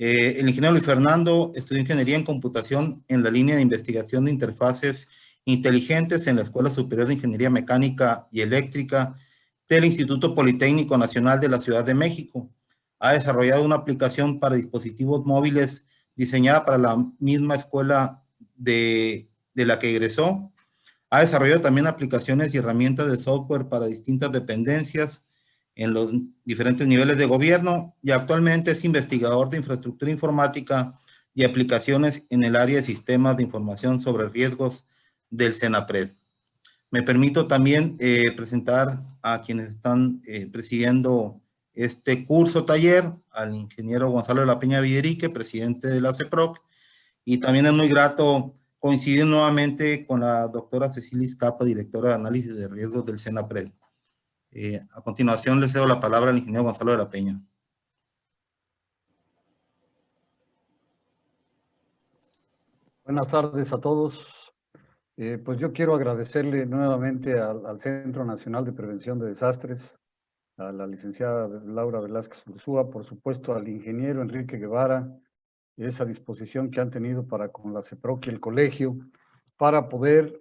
El ingeniero Luis Fernando estudió Ingeniería en Computación en la línea de investigación de interfaces inteligentes en la Escuela Superior de Ingeniería Mecánica y Eléctrica del Instituto Politécnico Nacional de la Ciudad de México. Ha desarrollado una aplicación para dispositivos móviles diseñada para la misma escuela de la que egresó. Ha desarrollado también aplicaciones y herramientas de software para distintas dependencias en los diferentes niveles de gobierno y actualmente es investigador de infraestructura informática y aplicaciones en el área de sistemas de información sobre riesgos del CENAPRED. Me permito también presentar a quienes están presidiendo este curso taller, al ingeniero Gonzalo de la Peña Villerique, presidente de la CEPROC, y también es muy grato coincidir nuevamente con la doctora Cecilia Izcapa, directora de análisis de riesgos del CENAPRED. A continuación le cedo la palabra al ingeniero Gonzalo de la Peña. Buenas tardes a todos. Pues yo quiero agradecerle nuevamente al Centro Nacional de Prevención de Desastres, a la licenciada Laura Velázquez Ursúa, por supuesto al ingeniero Enrique Guevara, esa disposición que han tenido para con la CEPROC y el colegio, para poder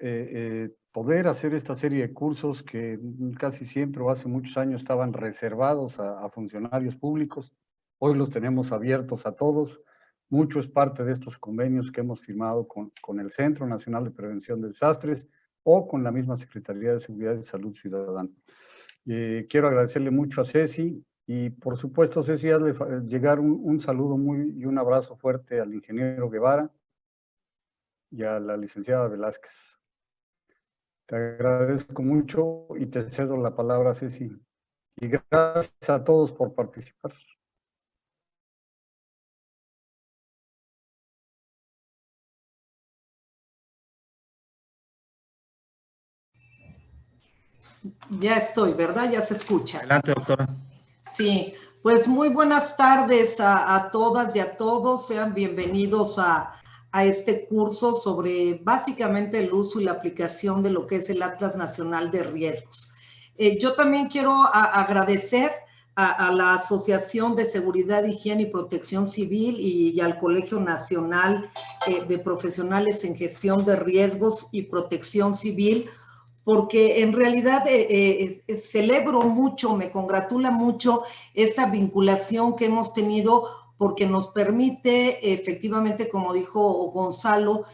hacer esta serie de cursos que casi siempre o hace muchos años estaban reservados a funcionarios públicos. Hoy los tenemos abiertos a todos. Mucho es parte de estos convenios que hemos firmado con el Centro Nacional de Prevención de Desastres o con la misma Secretaría de Seguridad y Salud Ciudadana. Quiero agradecerle mucho a Ceci y por supuesto, Ceci, hazle llegar un saludo y un abrazo fuerte al ingeniero Guevara y a la licenciada Velázquez. Te agradezco mucho y te cedo la palabra, Ceci. Y gracias a todos por participar. Ya estoy, ¿verdad? Ya se escucha. Adelante, doctora. Sí, pues muy buenas tardes a todas y a todos. Sean bienvenidos a este curso sobre básicamente el uso y la aplicación de lo que es el Atlas Nacional de Riesgos. Yo también quiero agradecer a la Asociación de Seguridad, Higiene y Protección Civil y al Colegio Nacional de Profesionales en Gestión de Riesgos y Protección Civil, porque en realidad celebro mucho, me congratula mucho esta vinculación que hemos tenido, porque nos permite efectivamente, como dijo Gonzalo,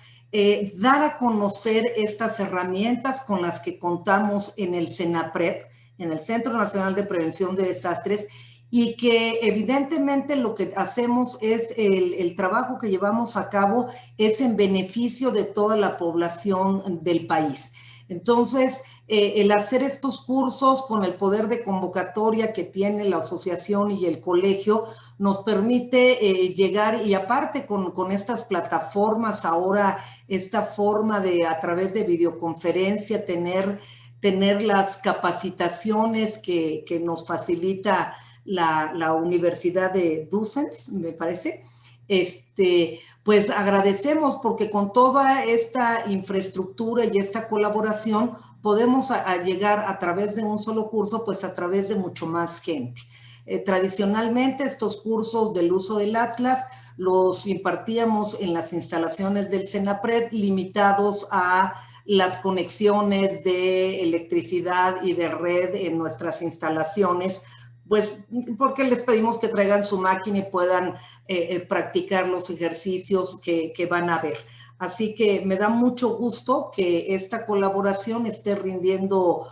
dar a conocer estas herramientas con las que contamos en el CENAPRED, en el Centro Nacional de Prevención de Desastres, y que evidentemente lo que hacemos es el trabajo que llevamos a cabo es en beneficio de toda la población del país. Entonces, el hacer estos cursos con el poder de convocatoria que tiene la asociación y el colegio nos permite llegar, y aparte con estas plataformas ahora, esta forma de a través de videoconferencia tener las capacitaciones que nos facilita la Universidad de Düsseldorf, me parece. Pues agradecemos porque con toda esta infraestructura y esta colaboración podemos llegar a través de un solo curso, pues a través de mucho más gente. Tradicionalmente estos cursos del uso del Atlas los impartíamos en las instalaciones del CENAPRED, limitados a las conexiones de electricidad y de red en nuestras instalaciones, pues porque les pedimos que traigan su máquina y puedan practicar los ejercicios que van a ver. Así que me da mucho gusto que esta colaboración esté rindiendo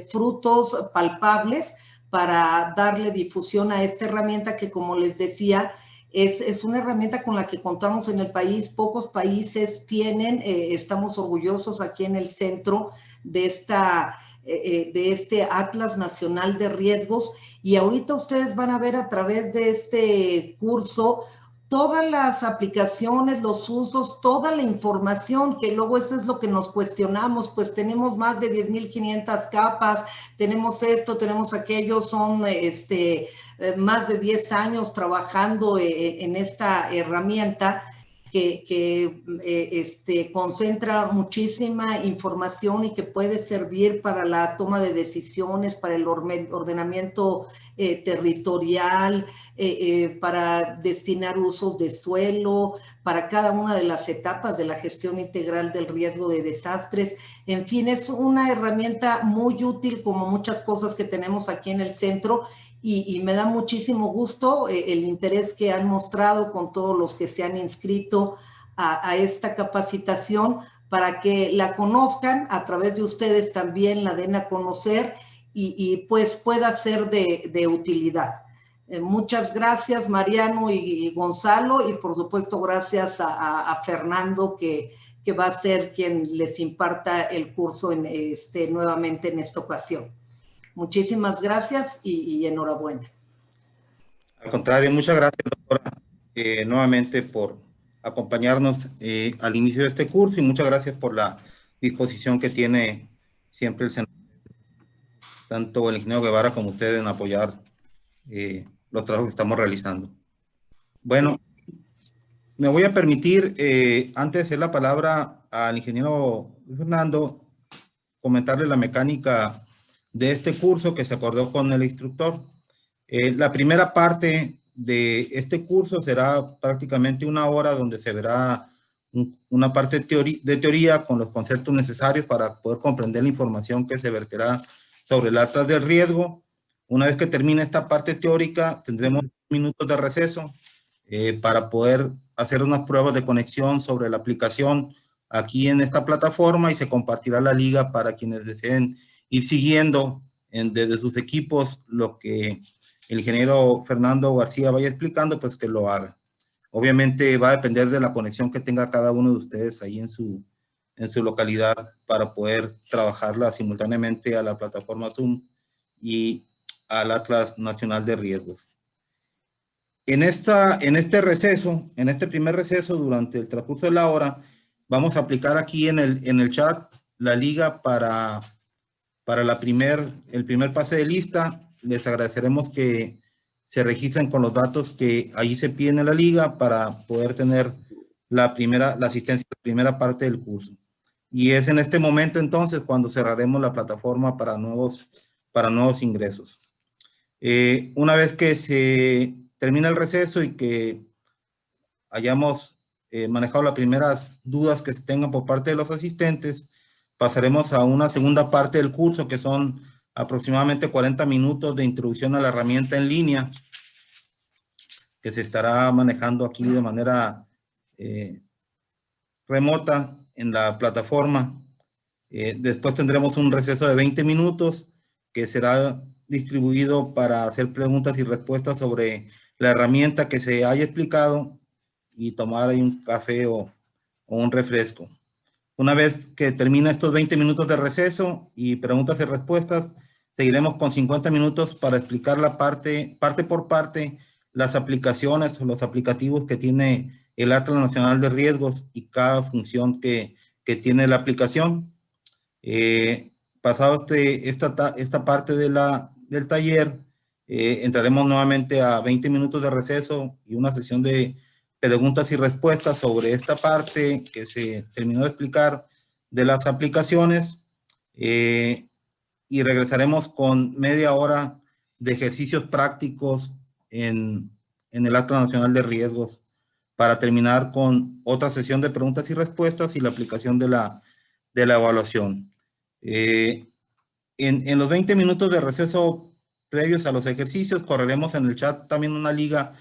frutos palpables para darle difusión a esta herramienta que, como les decía, es una herramienta con la que contamos en el país. Pocos países tienen, estamos orgullosos aquí en el centro de este Atlas Nacional de Riesgos. Y ahorita ustedes van a ver a través de este curso todas las aplicaciones, los usos, toda la información, que luego eso es lo que nos cuestionamos, pues tenemos más de 10.500 capas, tenemos esto, tenemos aquello, son más de 10 años trabajando en esta herramienta. concentra muchísima información y que puede servir para la toma de decisiones, para el ordenamiento territorial, para destinar usos de suelo, para cada una de las etapas de la gestión integral del riesgo de desastres. En fin, es una herramienta muy útil, como muchas cosas que tenemos aquí en el centro, y me da muchísimo gusto el interés que han mostrado con todos los que se han inscrito a esta capacitación, para que la conozcan, a través de ustedes también la den a conocer y pues pueda ser de utilidad. Muchas gracias, Mariano y Gonzalo, y por supuesto gracias a Fernando, que va a ser quien les imparta el curso nuevamente en esta ocasión. Muchísimas gracias y enhorabuena. Al contrario, muchas gracias, doctora, nuevamente por acompañarnos al inicio de este curso, y muchas gracias por la disposición que tiene siempre el senador, tanto el ingeniero Guevara como usted, en apoyar los trabajos que estamos realizando. Bueno, me voy a permitir, antes de hacer la palabra al ingeniero Fernando, comentarle la mecánica de este curso que se acordó con el instructor. La primera parte de este curso será prácticamente 1 hora, donde se verá una parte de teoría con los conceptos necesarios para poder comprender la información que se verterá sobre el atlas del riesgo. Una vez que termine esta parte teórica, tendremos minutos de receso para poder hacer unas pruebas de conexión sobre la aplicación aquí en esta plataforma, y se compartirá la liga para quienes deseen ir siguiendo desde sus equipos lo que el ingeniero Fernando García vaya explicando, pues que lo haga. Obviamente va a depender de la conexión que tenga cada uno de ustedes ahí en su localidad, para poder trabajarla simultáneamente a la plataforma Zoom y al Atlas Nacional de Riesgos. En este primer receso, durante el transcurso de la hora, vamos a aplicar aquí en el chat la liga para el primer pase de lista. Les agradeceremos que se registren con los datos que ahí se piden en la liga, para poder tener la asistencia a la primera parte del curso. Y es en este momento entonces cuando cerraremos la plataforma para nuevos ingresos. Una vez que se termina el receso y que hayamos manejado las primeras dudas que se tengan por parte de los asistentes, pasaremos a una segunda parte del curso, que son aproximadamente 40 minutos de introducción a la herramienta en línea, que se estará manejando aquí de manera remota en la plataforma. Después tendremos un receso de 20 minutos que será distribuido para hacer preguntas y respuestas sobre la herramienta que se haya explicado, y tomar ahí un café o un refresco. Una vez que termina estos 20 minutos de receso y preguntas y respuestas, seguiremos con 50 minutos para explicar parte por parte, las aplicaciones o los aplicativos que tiene el Atlas Nacional de Riesgos y cada función que tiene la aplicación. Pasado esta parte del taller, entraremos nuevamente a 20 minutos de receso y una sesión de preguntas y respuestas sobre esta parte que se terminó de explicar de las aplicaciones, y regresaremos con media hora de ejercicios prácticos en el Atlas Nacional de Riesgos, para terminar con otra sesión de preguntas y respuestas y la aplicación de la evaluación. En los 20 minutos de receso previos a los ejercicios, correremos en el chat también una liga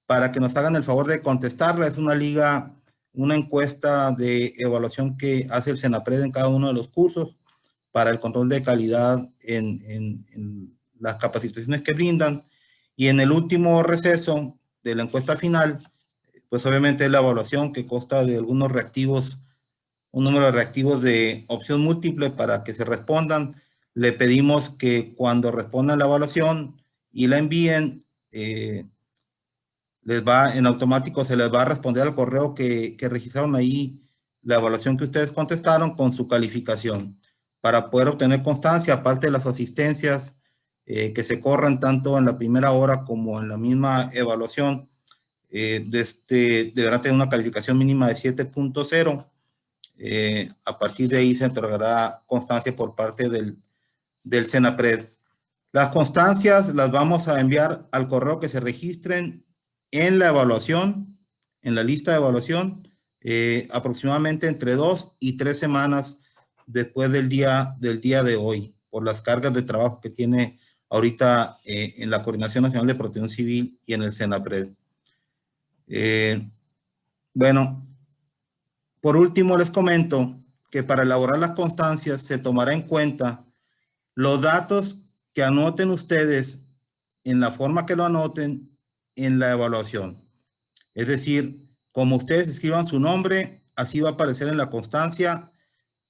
para que nos hagan el favor de contestarla. Es una encuesta de evaluación que hace el Senapred en cada uno de los cursos, para el control de calidad en las capacitaciones que brindan. Y en el último receso de la encuesta final, pues obviamente es la evaluación, que consta de algunos reactivos, un número de reactivos de opción múltiple para que se respondan. Le pedimos que cuando respondan la evaluación y la envíen, en automático se les va a responder al correo que registraron ahí la evaluación que ustedes contestaron con su calificación, para poder obtener constancia, aparte de las asistencias que se corran tanto en la primera hora como en la misma evaluación. deberá tener una calificación mínima de 7.0. A partir de ahí se entregará constancia por parte del Senapred. Las constancias las vamos a enviar al correo que se registren en la evaluación, en la lista de evaluación, aproximadamente entre 2 y 3 semanas después del día de hoy, por las cargas de trabajo que tiene ahorita en la Coordinación Nacional de Protección Civil y en el Senapred. Bueno, por último les comento que para elaborar las constancias se tomará en cuenta los datos que anoten ustedes en la forma que lo anoten en la evaluación. Es decir, como ustedes escriban su nombre, así va a aparecer en la constancia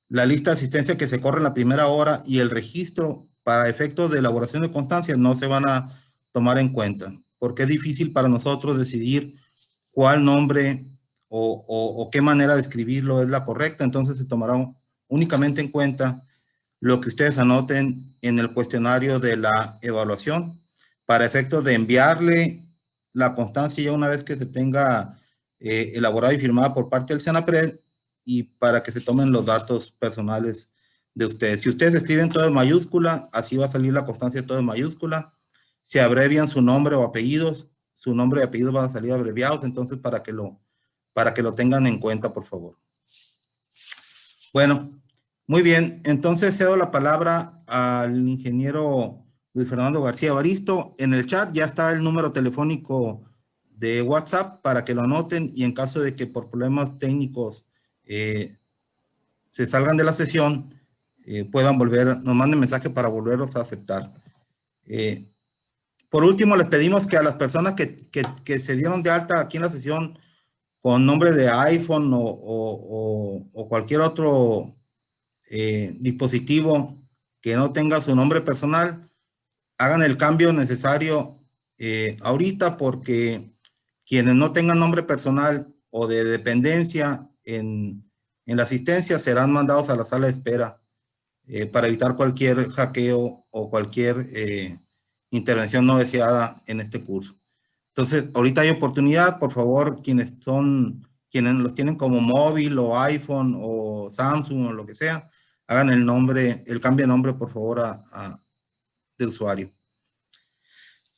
la lista de asistencia que se corre en la primera hora y el registro para efectos de elaboración de constancias no se van a tomar en cuenta, porque es difícil para nosotros decidir cuál nombre o qué manera de escribirlo es la correcta. Entonces se tomará únicamente en cuenta lo que ustedes anoten en el cuestionario de la evaluación para efectos de enviarle la constancia ya una vez que se tenga elaborada y firmada por parte del Senapred, y para que se tomen los datos personales de ustedes. Si ustedes escriben todo en mayúscula, así va a salir la constancia todo en mayúscula. Si abrevian su nombre o apellidos, su nombre y apellidos van a salir abreviados, entonces para que lo tengan en cuenta, por favor. Bueno, muy bien, entonces cedo la palabra al ingeniero Luis Fernando García Evaristo. En el chat ya está el número telefónico de WhatsApp para que lo anoten, y en caso de que por problemas técnicos se salgan de la sesión, puedan nos manden mensaje para volverlos a aceptar. Por último, les pedimos que a las personas que se dieron de alta aquí en la sesión con nombre de iPhone o cualquier otro dispositivo que no tenga su nombre personal, hagan el cambio necesario ahorita, porque quienes no tengan nombre personal o de dependencia en la asistencia serán mandados a la sala de espera para evitar cualquier hackeo o cualquier intervención no deseada en este curso. Entonces, ahorita hay oportunidad. Por favor, quienes los tienen como móvil o iPhone o Samsung o lo que sea, hagan el cambio de nombre, por favor, de usuario.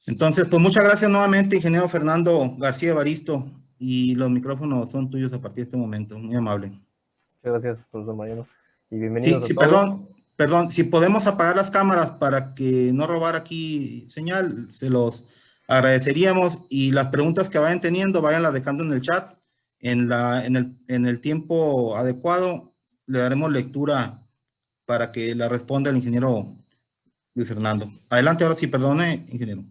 Entonces, pues muchas gracias nuevamente, ingeniero Fernando García Evaristo, y los micrófonos son tuyos a partir de este momento. Muy amable. Muchas gracias, profesor Mariano. Y bienvenidos Sí, a todos. perdón, si podemos apagar las cámaras para que no robar aquí señal, se los agradeceríamos, y las preguntas que vayan teniendo, váyanlas dejando en el chat. En el tiempo adecuado le daremos lectura para que la responda el ingeniero Luis Fernando. Adelante, ahora sí, perdone, ingeniero.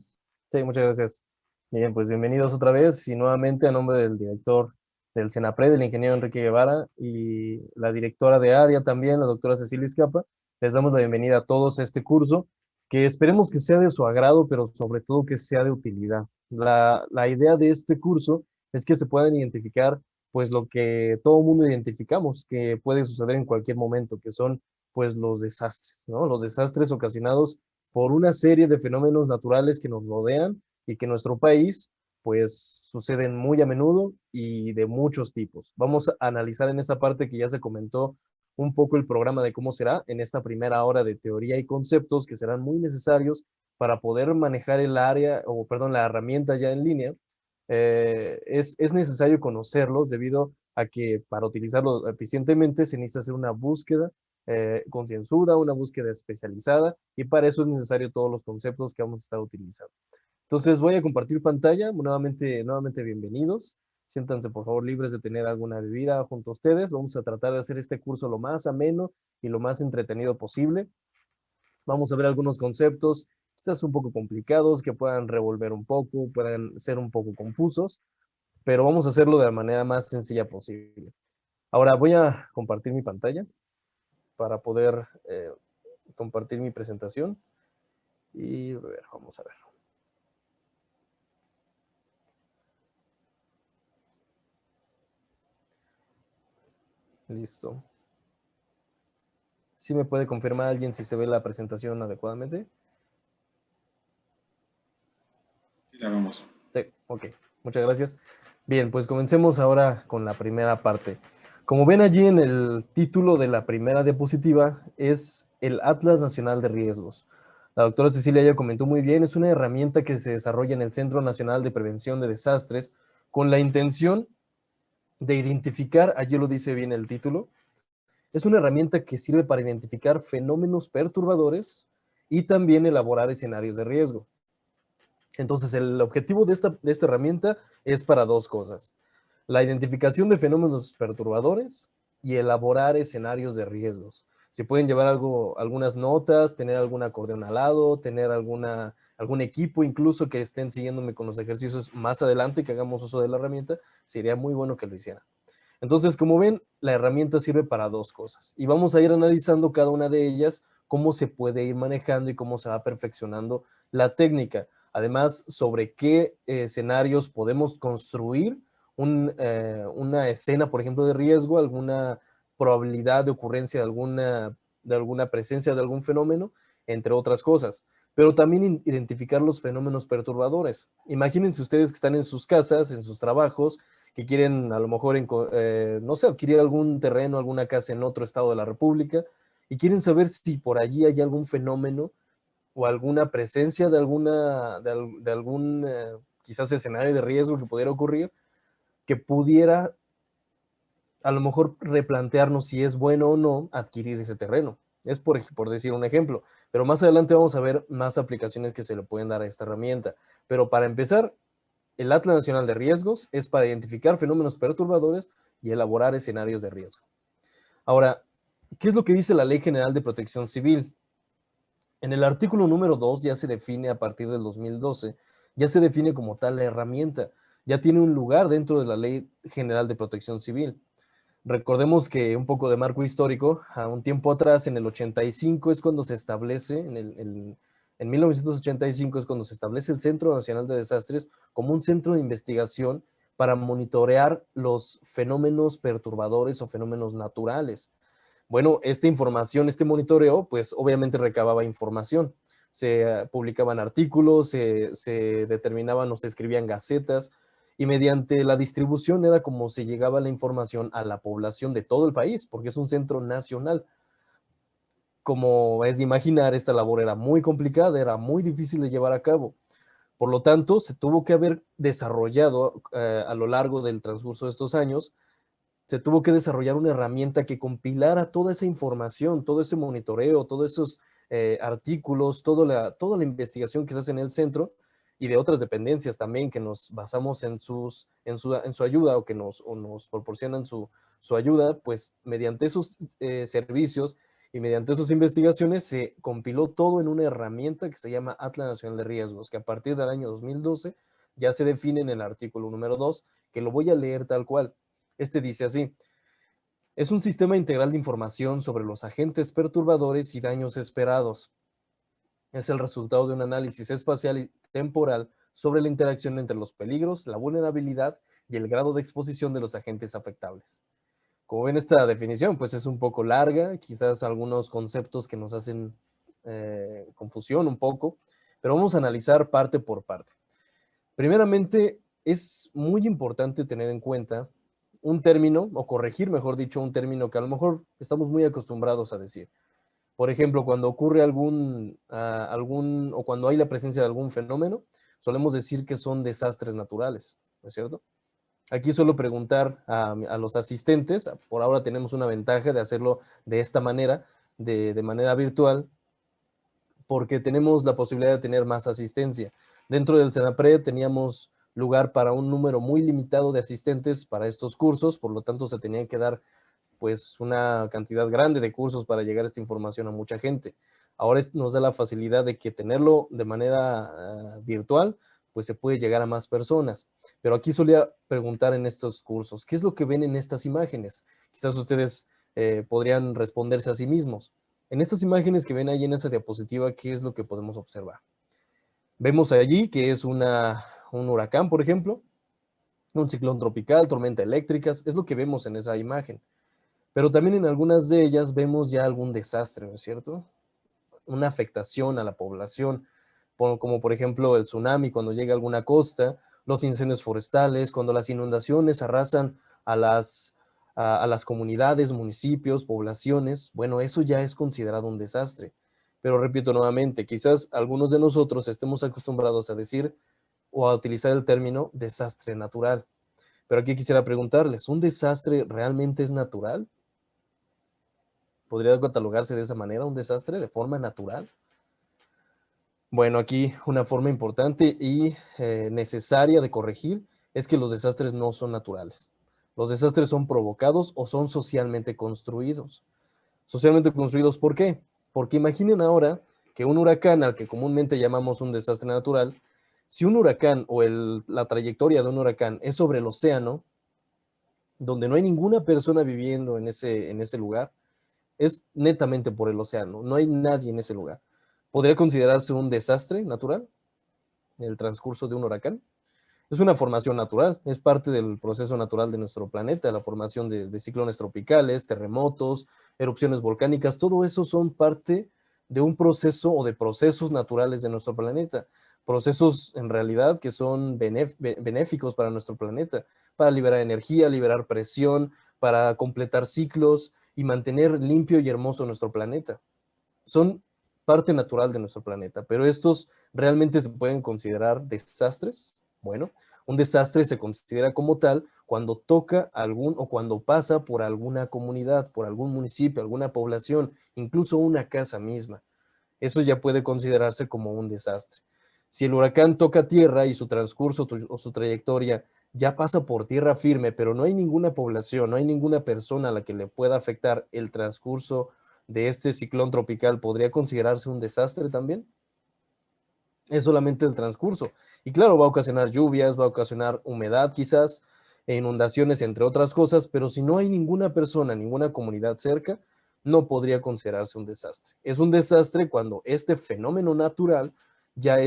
Sí, muchas gracias. Bien, pues bienvenidos otra vez y nuevamente a nombre del director del Senapred, el ingeniero Enrique Guevara, y la directora de área también, la doctora Cecilia Escapa. Les damos la bienvenida a todos a este curso, que esperemos que sea de su agrado, pero sobre todo que sea de utilidad. La idea de este curso es que se puedan identificar pues lo que todo mundo identificamos, que puede suceder en cualquier momento, que son pues los desastres, ¿no? Los desastres ocasionados por una serie de fenómenos naturales que nos rodean y que en nuestro país pues suceden muy a menudo y de muchos tipos. Vamos a analizar en esa parte que ya se comentó un poco el programa de cómo será en esta primera hora de teoría y conceptos que serán muy necesarios para poder manejar el área, o perdón, la herramienta ya en línea. Es necesario conocerlos debido a que para utilizarlos eficientemente se necesita hacer una búsqueda concienzuda, una búsqueda especializada, y para eso es necesario todos los conceptos que vamos a estar utilizando. Entonces voy a compartir pantalla. Nuevamente bienvenidos. Siéntanse por favor libres de tener alguna bebida junto a ustedes. Vamos a tratar de hacer este curso lo más ameno y lo más entretenido posible. Vamos a ver algunos conceptos quizás un poco complicados, que puedan revolver un poco, puedan ser un poco confusos, pero vamos a hacerlo de la manera más sencilla posible. Ahora voy a compartir mi pantalla para poder compartir mi presentación. Y a ver, vamos a ver. Listo. ¿Sí me puede confirmar alguien si se ve la presentación adecuadamente? Sí, la vemos. Sí, ok. Muchas gracias. Bien, pues comencemos ahora con la primera parte. Como ven allí en el título de la primera diapositiva, es el Atlas Nacional de Riesgos. La doctora Cecilia ya comentó muy bien, es una herramienta que se desarrolla en el Centro Nacional de Prevención de Desastres con la intención de identificar, allí lo dice bien el título, es una herramienta que sirve para identificar fenómenos perturbadores y también elaborar escenarios de riesgo. Entonces, el objetivo de esta herramienta es para dos cosas: la identificación de fenómenos perturbadores y elaborar escenarios de riesgos. Se pueden llevar algunas notas, tener algún acordeón al lado, tener algún equipo incluso que estén siguiéndome con los ejercicios más adelante, que hagamos uso de la herramienta, sería muy bueno que lo hicieran. Entonces, como ven, la herramienta sirve para dos cosas y vamos a ir analizando cada una de ellas, cómo se puede ir manejando y cómo se va perfeccionando la técnica. Además, sobre qué escenarios podemos construir una escena, por ejemplo, de riesgo, alguna probabilidad de ocurrencia de alguna presencia de algún fenómeno, entre otras cosas. Pero también identificar los fenómenos perturbadores. Imagínense ustedes que están en sus casas, en sus trabajos, que quieren a lo mejor, no sé, adquirir algún terreno, alguna casa en otro estado de la República, y quieren saber si por allí hay algún fenómeno o alguna presencia de algún quizás escenario de riesgo que pudiera ocurrir, que pudiera a lo mejor replantearnos si es bueno o no adquirir ese terreno. Es por decir un ejemplo, pero más adelante vamos a ver más aplicaciones que se le pueden dar a esta herramienta. Pero para empezar, el Atlas Nacional de Riesgos es para identificar fenómenos perturbadores y elaborar escenarios de riesgo. Ahora, ¿qué es lo que dice la Ley General de Protección Civil? En el artículo número 2 ya se define a partir del 2012, ya se define como tal la herramienta, ya tiene un lugar dentro de la Ley General de Protección Civil. Recordemos que un poco de marco histórico, a un tiempo atrás, en el 85 es cuando se establece, en 1985 es cuando se establece el Centro Nacional de Desastres como un centro de investigación para monitorear los fenómenos perturbadores o fenómenos naturales. Bueno, esta información, este monitoreo, pues obviamente recababa información. Se publicaban artículos, se determinaban o se escribían gacetas, y mediante la distribución era como se llegaba la información a la población de todo el país, porque es un centro nacional. Como es de imaginar, esta labor era muy complicada, era muy difícil de llevar a cabo. Por lo tanto, se tuvo que haber desarrollado a lo largo del transcurso de estos años, se tuvo que desarrollar una herramienta que compilara toda esa información, todo ese monitoreo, todos esos artículos, toda la investigación que se hace en el centro y de otras dependencias también que nos basamos en su ayuda o que nos proporcionan su ayuda, pues mediante esos servicios y mediante esas investigaciones se compiló todo en una herramienta que se llama Atlas Nacional de Riesgos, que a partir del año 2012 ya se define en el artículo número 2, que lo voy a leer tal cual. Este dice así: es un sistema integral de información sobre los agentes perturbadores y daños esperados. Es el resultado de un análisis espacial y temporal sobre la interacción entre los peligros, la vulnerabilidad y el grado de exposición de los agentes afectables. Como ven, esta definición pues es un poco larga, quizás algunos conceptos que nos hacen confusión un poco, pero vamos a analizar parte por parte. Primeramente, es muy importante tener en cuenta un término, o corregir, mejor dicho, un término que a lo mejor estamos muy acostumbrados a decir. Por ejemplo, cuando ocurre o cuando hay la presencia de algún fenómeno, solemos decir que son desastres naturales, ¿no es cierto? Aquí suelo preguntar a los asistentes, por ahora tenemos una ventaja de hacerlo de esta manera, de manera virtual, porque tenemos la posibilidad de tener más asistencia. Dentro del CENAPRED teníamos lugar para un número muy limitado de asistentes para estos cursos, por lo tanto se tenían que dar pues una cantidad grande de cursos para llegar esta información a mucha gente. Ahora nos da la facilidad de que tenerlo de manera virtual, pues se puede llegar a más personas. Pero aquí solía preguntar en estos cursos, ¿qué es lo que ven en estas imágenes? Quizás ustedes podrían responderse a sí mismos. En estas imágenes que ven ahí en esa diapositiva, ¿qué es lo que podemos observar? Vemos allí que es un huracán, por ejemplo, un ciclón tropical, tormenta eléctricas, es lo que vemos en esa imagen. Pero también en algunas de ellas vemos ya algún desastre, ¿no es cierto? Una afectación a la población, como por ejemplo el tsunami cuando llega a alguna costa, los incendios forestales, cuando las inundaciones arrasan a las comunidades, municipios, poblaciones, bueno, eso ya es considerado un desastre. Pero repito nuevamente, quizás algunos de nosotros estemos acostumbrados a decir o a utilizar el término desastre natural. Pero aquí quisiera preguntarles, ¿un desastre realmente es natural? ¿Podría catalogarse de esa manera un desastre de forma natural? Bueno, aquí una forma importante y necesaria de corregir es que los desastres no son naturales. Los desastres son provocados o son socialmente construidos. Socialmente construidos, ¿por qué? Porque imaginen ahora que un huracán, al que comúnmente llamamos un desastre natural, si un huracán o la trayectoria de un huracán es sobre el océano, donde no hay ninguna persona viviendo en ese lugar, es netamente por el océano, no hay nadie en ese lugar. ¿Podría considerarse un desastre natural en el transcurso de un huracán? Es una formación natural, es parte del proceso natural de nuestro planeta, la formación de ciclones tropicales, terremotos, erupciones volcánicas, todo eso son parte de un proceso o de procesos naturales de nuestro planeta. Procesos en realidad que son benéficos para nuestro planeta, para liberar energía, liberar presión, para completar ciclos y mantener limpio y hermoso nuestro planeta. Son parte natural de nuestro planeta, pero estos realmente se pueden considerar desastres. Bueno, un desastre se considera como tal cuando toca o cuando pasa por alguna comunidad, por algún municipio, alguna población, incluso una casa misma. Eso ya puede considerarse como un desastre. Si el huracán toca tierra y su transcurso o su trayectoria ya pasa por tierra firme, pero no hay ninguna población, no hay ninguna persona a la que le pueda afectar el transcurso de este ciclón tropical, ¿podría considerarse un desastre también? Es solamente el transcurso. Y claro, va a ocasionar lluvias, va a ocasionar humedad quizás, e inundaciones, entre otras cosas, pero si no hay ninguna persona, ninguna comunidad cerca, no podría considerarse un desastre. Es un desastre cuando este fenómeno natural ya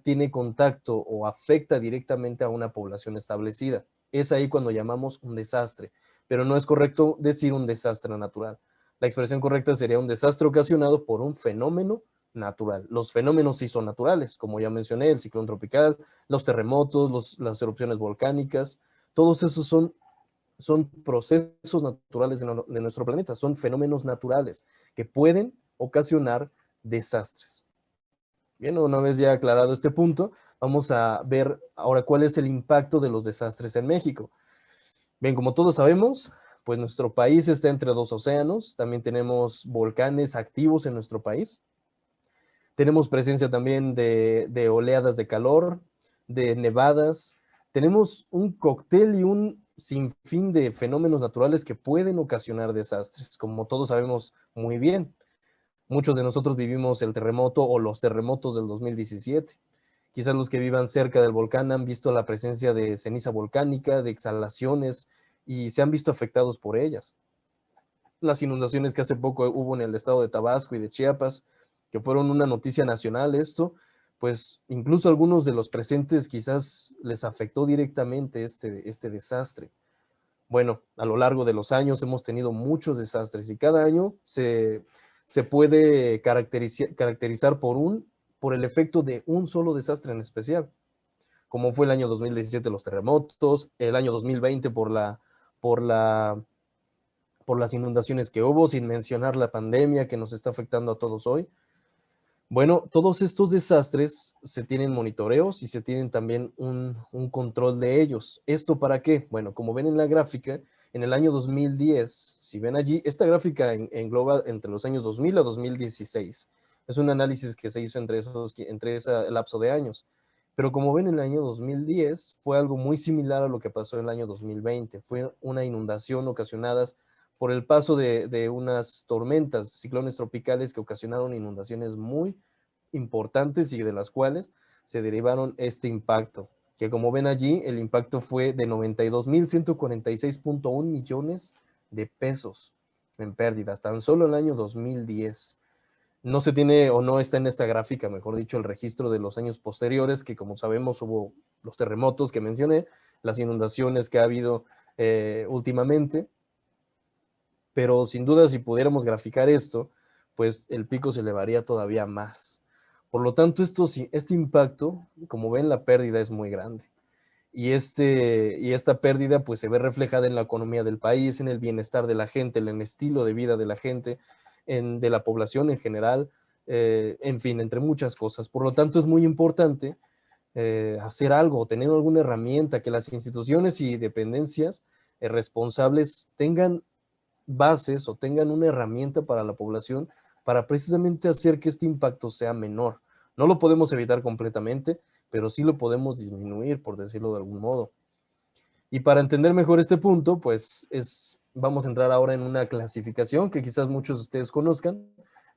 tiene contacto o afecta directamente a una población establecida. Es ahí cuando llamamos un desastre, pero no es correcto decir un desastre natural. La expresión correcta sería un desastre ocasionado por un fenómeno natural. Los fenómenos sí son naturales, como ya mencioné, el ciclón tropical, los terremotos, las erupciones volcánicas, todos esos son procesos naturales de nuestro planeta, son fenómenos naturales que pueden ocasionar desastres. Bien, una vez ya aclarado este punto, vamos a ver ahora cuál es el impacto de los desastres en México. Bien, como todos sabemos, pues nuestro país está entre dos océanos, también tenemos volcanes activos en nuestro país. Tenemos presencia también de oleadas de calor, de nevadas. Tenemos un cóctel y un sinfín de fenómenos naturales que pueden ocasionar desastres, como todos sabemos muy bien. Muchos de nosotros vivimos el terremoto o los terremotos del 2017. Quizás los que vivan cerca del volcán han visto la presencia de ceniza volcánica, de exhalaciones, y se han visto afectados por ellas. Las inundaciones que hace poco hubo en el estado de Tabasco y de Chiapas, que fueron una noticia nacional esto, pues incluso algunos de los presentes quizás les afectó directamente este desastre. Bueno, a lo largo de los años hemos tenido muchos desastres y cada año se puede caracterizar por el efecto de un solo desastre en especial, como fue el año 2017 los terremotos, el año 2020 por las inundaciones que hubo, sin mencionar la pandemia que nos está afectando a todos hoy. Bueno, todos estos desastres se tienen monitoreos y se tienen también un control de ellos. ¿Esto para qué? Bueno, como ven en la gráfica, en el año 2010, si ven allí, esta gráfica engloba entre los años 2000 a 2016. Es un análisis que se hizo entre ese lapso de años. Pero como ven, en el año 2010 fue algo muy similar a lo que pasó en el año 2020. Fue una inundación ocasionadas por el paso de unas tormentas, ciclones tropicales que ocasionaron inundaciones muy importantes y de las cuales se derivaron este impacto, que como ven allí, el impacto fue de 92,146.1 millones de pesos en pérdidas, tan solo el año 2010. No se tiene o no está en esta gráfica, mejor dicho, el registro de los años posteriores, que como sabemos hubo los terremotos que mencioné, las inundaciones que ha habido últimamente, pero sin duda si pudiéramos graficar esto, pues el pico se elevaría todavía más. Por lo tanto, este impacto, como ven, la pérdida es muy grande. Y esta pérdida pues se ve reflejada en la economía del país, en el bienestar de la gente, en el estilo de vida de la gente, de la población en general, en fin, entre muchas cosas. Por lo tanto, es muy importante hacer algo, tener alguna herramienta, que las instituciones y dependencias responsables tengan bases o tengan una herramienta para la población para precisamente hacer que este impacto sea menor. No lo podemos evitar completamente, pero sí lo podemos disminuir, por decirlo de algún modo. Y para entender mejor este punto, pues vamos a entrar ahora en una clasificación que quizás muchos de ustedes conozcan,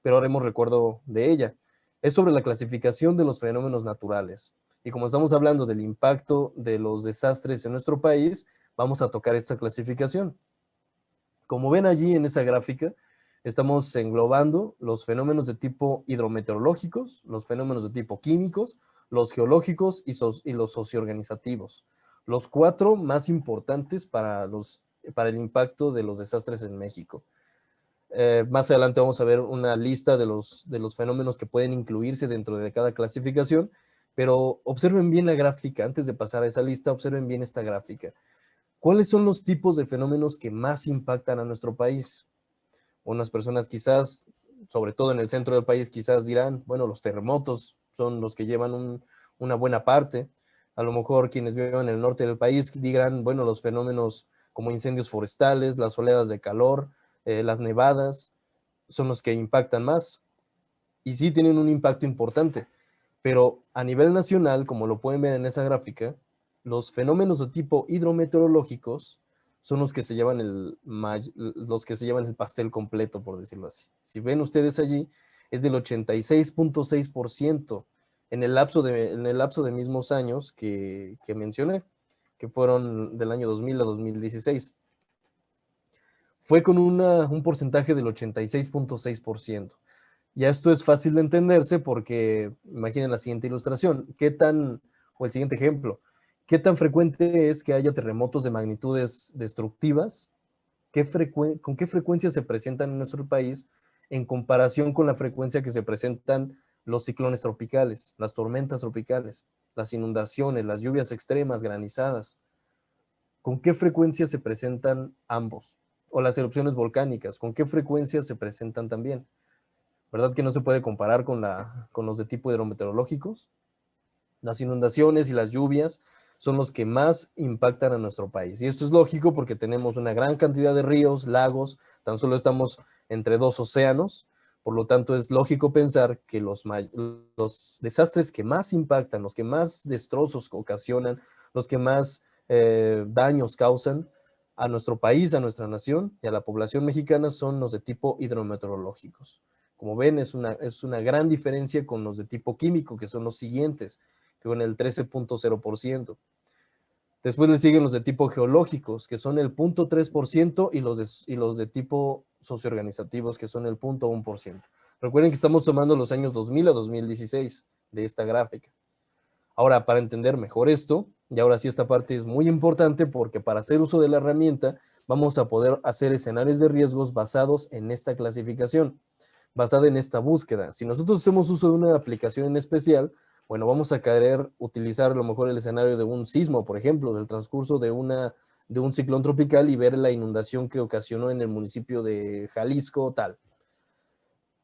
pero haremos recuerdo de ella. Es sobre la clasificación de los fenómenos naturales. Y como estamos hablando del impacto de los desastres en nuestro país, vamos a tocar esta clasificación. Como ven allí en esa gráfica, estamos englobando los fenómenos de tipo hidrometeorológicos, los fenómenos de tipo químicos, los geológicos y los socioorganizativos. Los 4 más importantes para el impacto de los desastres en México. Más adelante vamos a ver una lista de los fenómenos que pueden incluirse dentro de cada clasificación, pero observen bien la gráfica. Antes de pasar a esa lista, observen bien esta gráfica. ¿Cuáles son los tipos de fenómenos que más impactan a nuestro país? Unas personas quizás, sobre todo en el centro del país, quizás dirán, bueno, los terremotos son los que llevan una buena parte. A lo mejor quienes viven en el norte del país dirán, bueno, los fenómenos como incendios forestales, las oleadas de calor, las nevadas, son los que impactan más. Y sí tienen un impacto importante. Pero a nivel nacional, como lo pueden ver en esa gráfica, los fenómenos de tipo hidrometeorológicos son los que se llevan el pastel completo, por decirlo así. Si ven ustedes allí, es del 86.6% en el lapso de mismos años que mencioné, que fueron del año 2000 a 2016. Fue con un porcentaje del 86.6%. Ya esto es fácil de entenderse porque imaginen la siguiente ilustración. O el siguiente ejemplo. ¿Qué tan frecuente es que haya terremotos de magnitudes destructivas? ¿Con qué frecuencia se presentan en nuestro país en comparación con la frecuencia que se presentan los ciclones tropicales, las tormentas tropicales, las inundaciones, las lluvias extremas, granizadas? ¿Con qué frecuencia se presentan ambos? O las erupciones volcánicas, ¿con qué frecuencia se presentan también? ¿Verdad que no se puede comparar con los de tipo hidrometeorológicos? Las inundaciones y las lluvias son los que más impactan a nuestro país. Y esto es lógico porque tenemos una gran cantidad de ríos, lagos, tan solo estamos entre 2 océanos, por lo tanto es lógico pensar que los desastres que más impactan, los que más destrozos ocasionan, los que más daños causan a nuestro país, a nuestra nación y a la población mexicana son los de tipo hidrometeorológicos. Como ven, es una gran diferencia con los de tipo químico, que son los siguientes, que con el 13.0%. Después le siguen los de tipo geológicos, que son el 0.3%, y los de tipo socioorganizativos, que son el 0.1%. Recuerden que estamos tomando los años 2000 a 2016 de esta gráfica. Ahora, para entender mejor esto, y ahora sí esta parte es muy importante porque para hacer uso de la herramienta vamos a poder hacer escenarios de riesgos basados en esta clasificación, basada en esta búsqueda. Si nosotros hacemos uso de una aplicación en especial, bueno, vamos a querer utilizar a lo mejor el escenario de un sismo, por ejemplo, del transcurso de un ciclón tropical y ver la inundación que ocasionó en el municipio de Jalisco tal,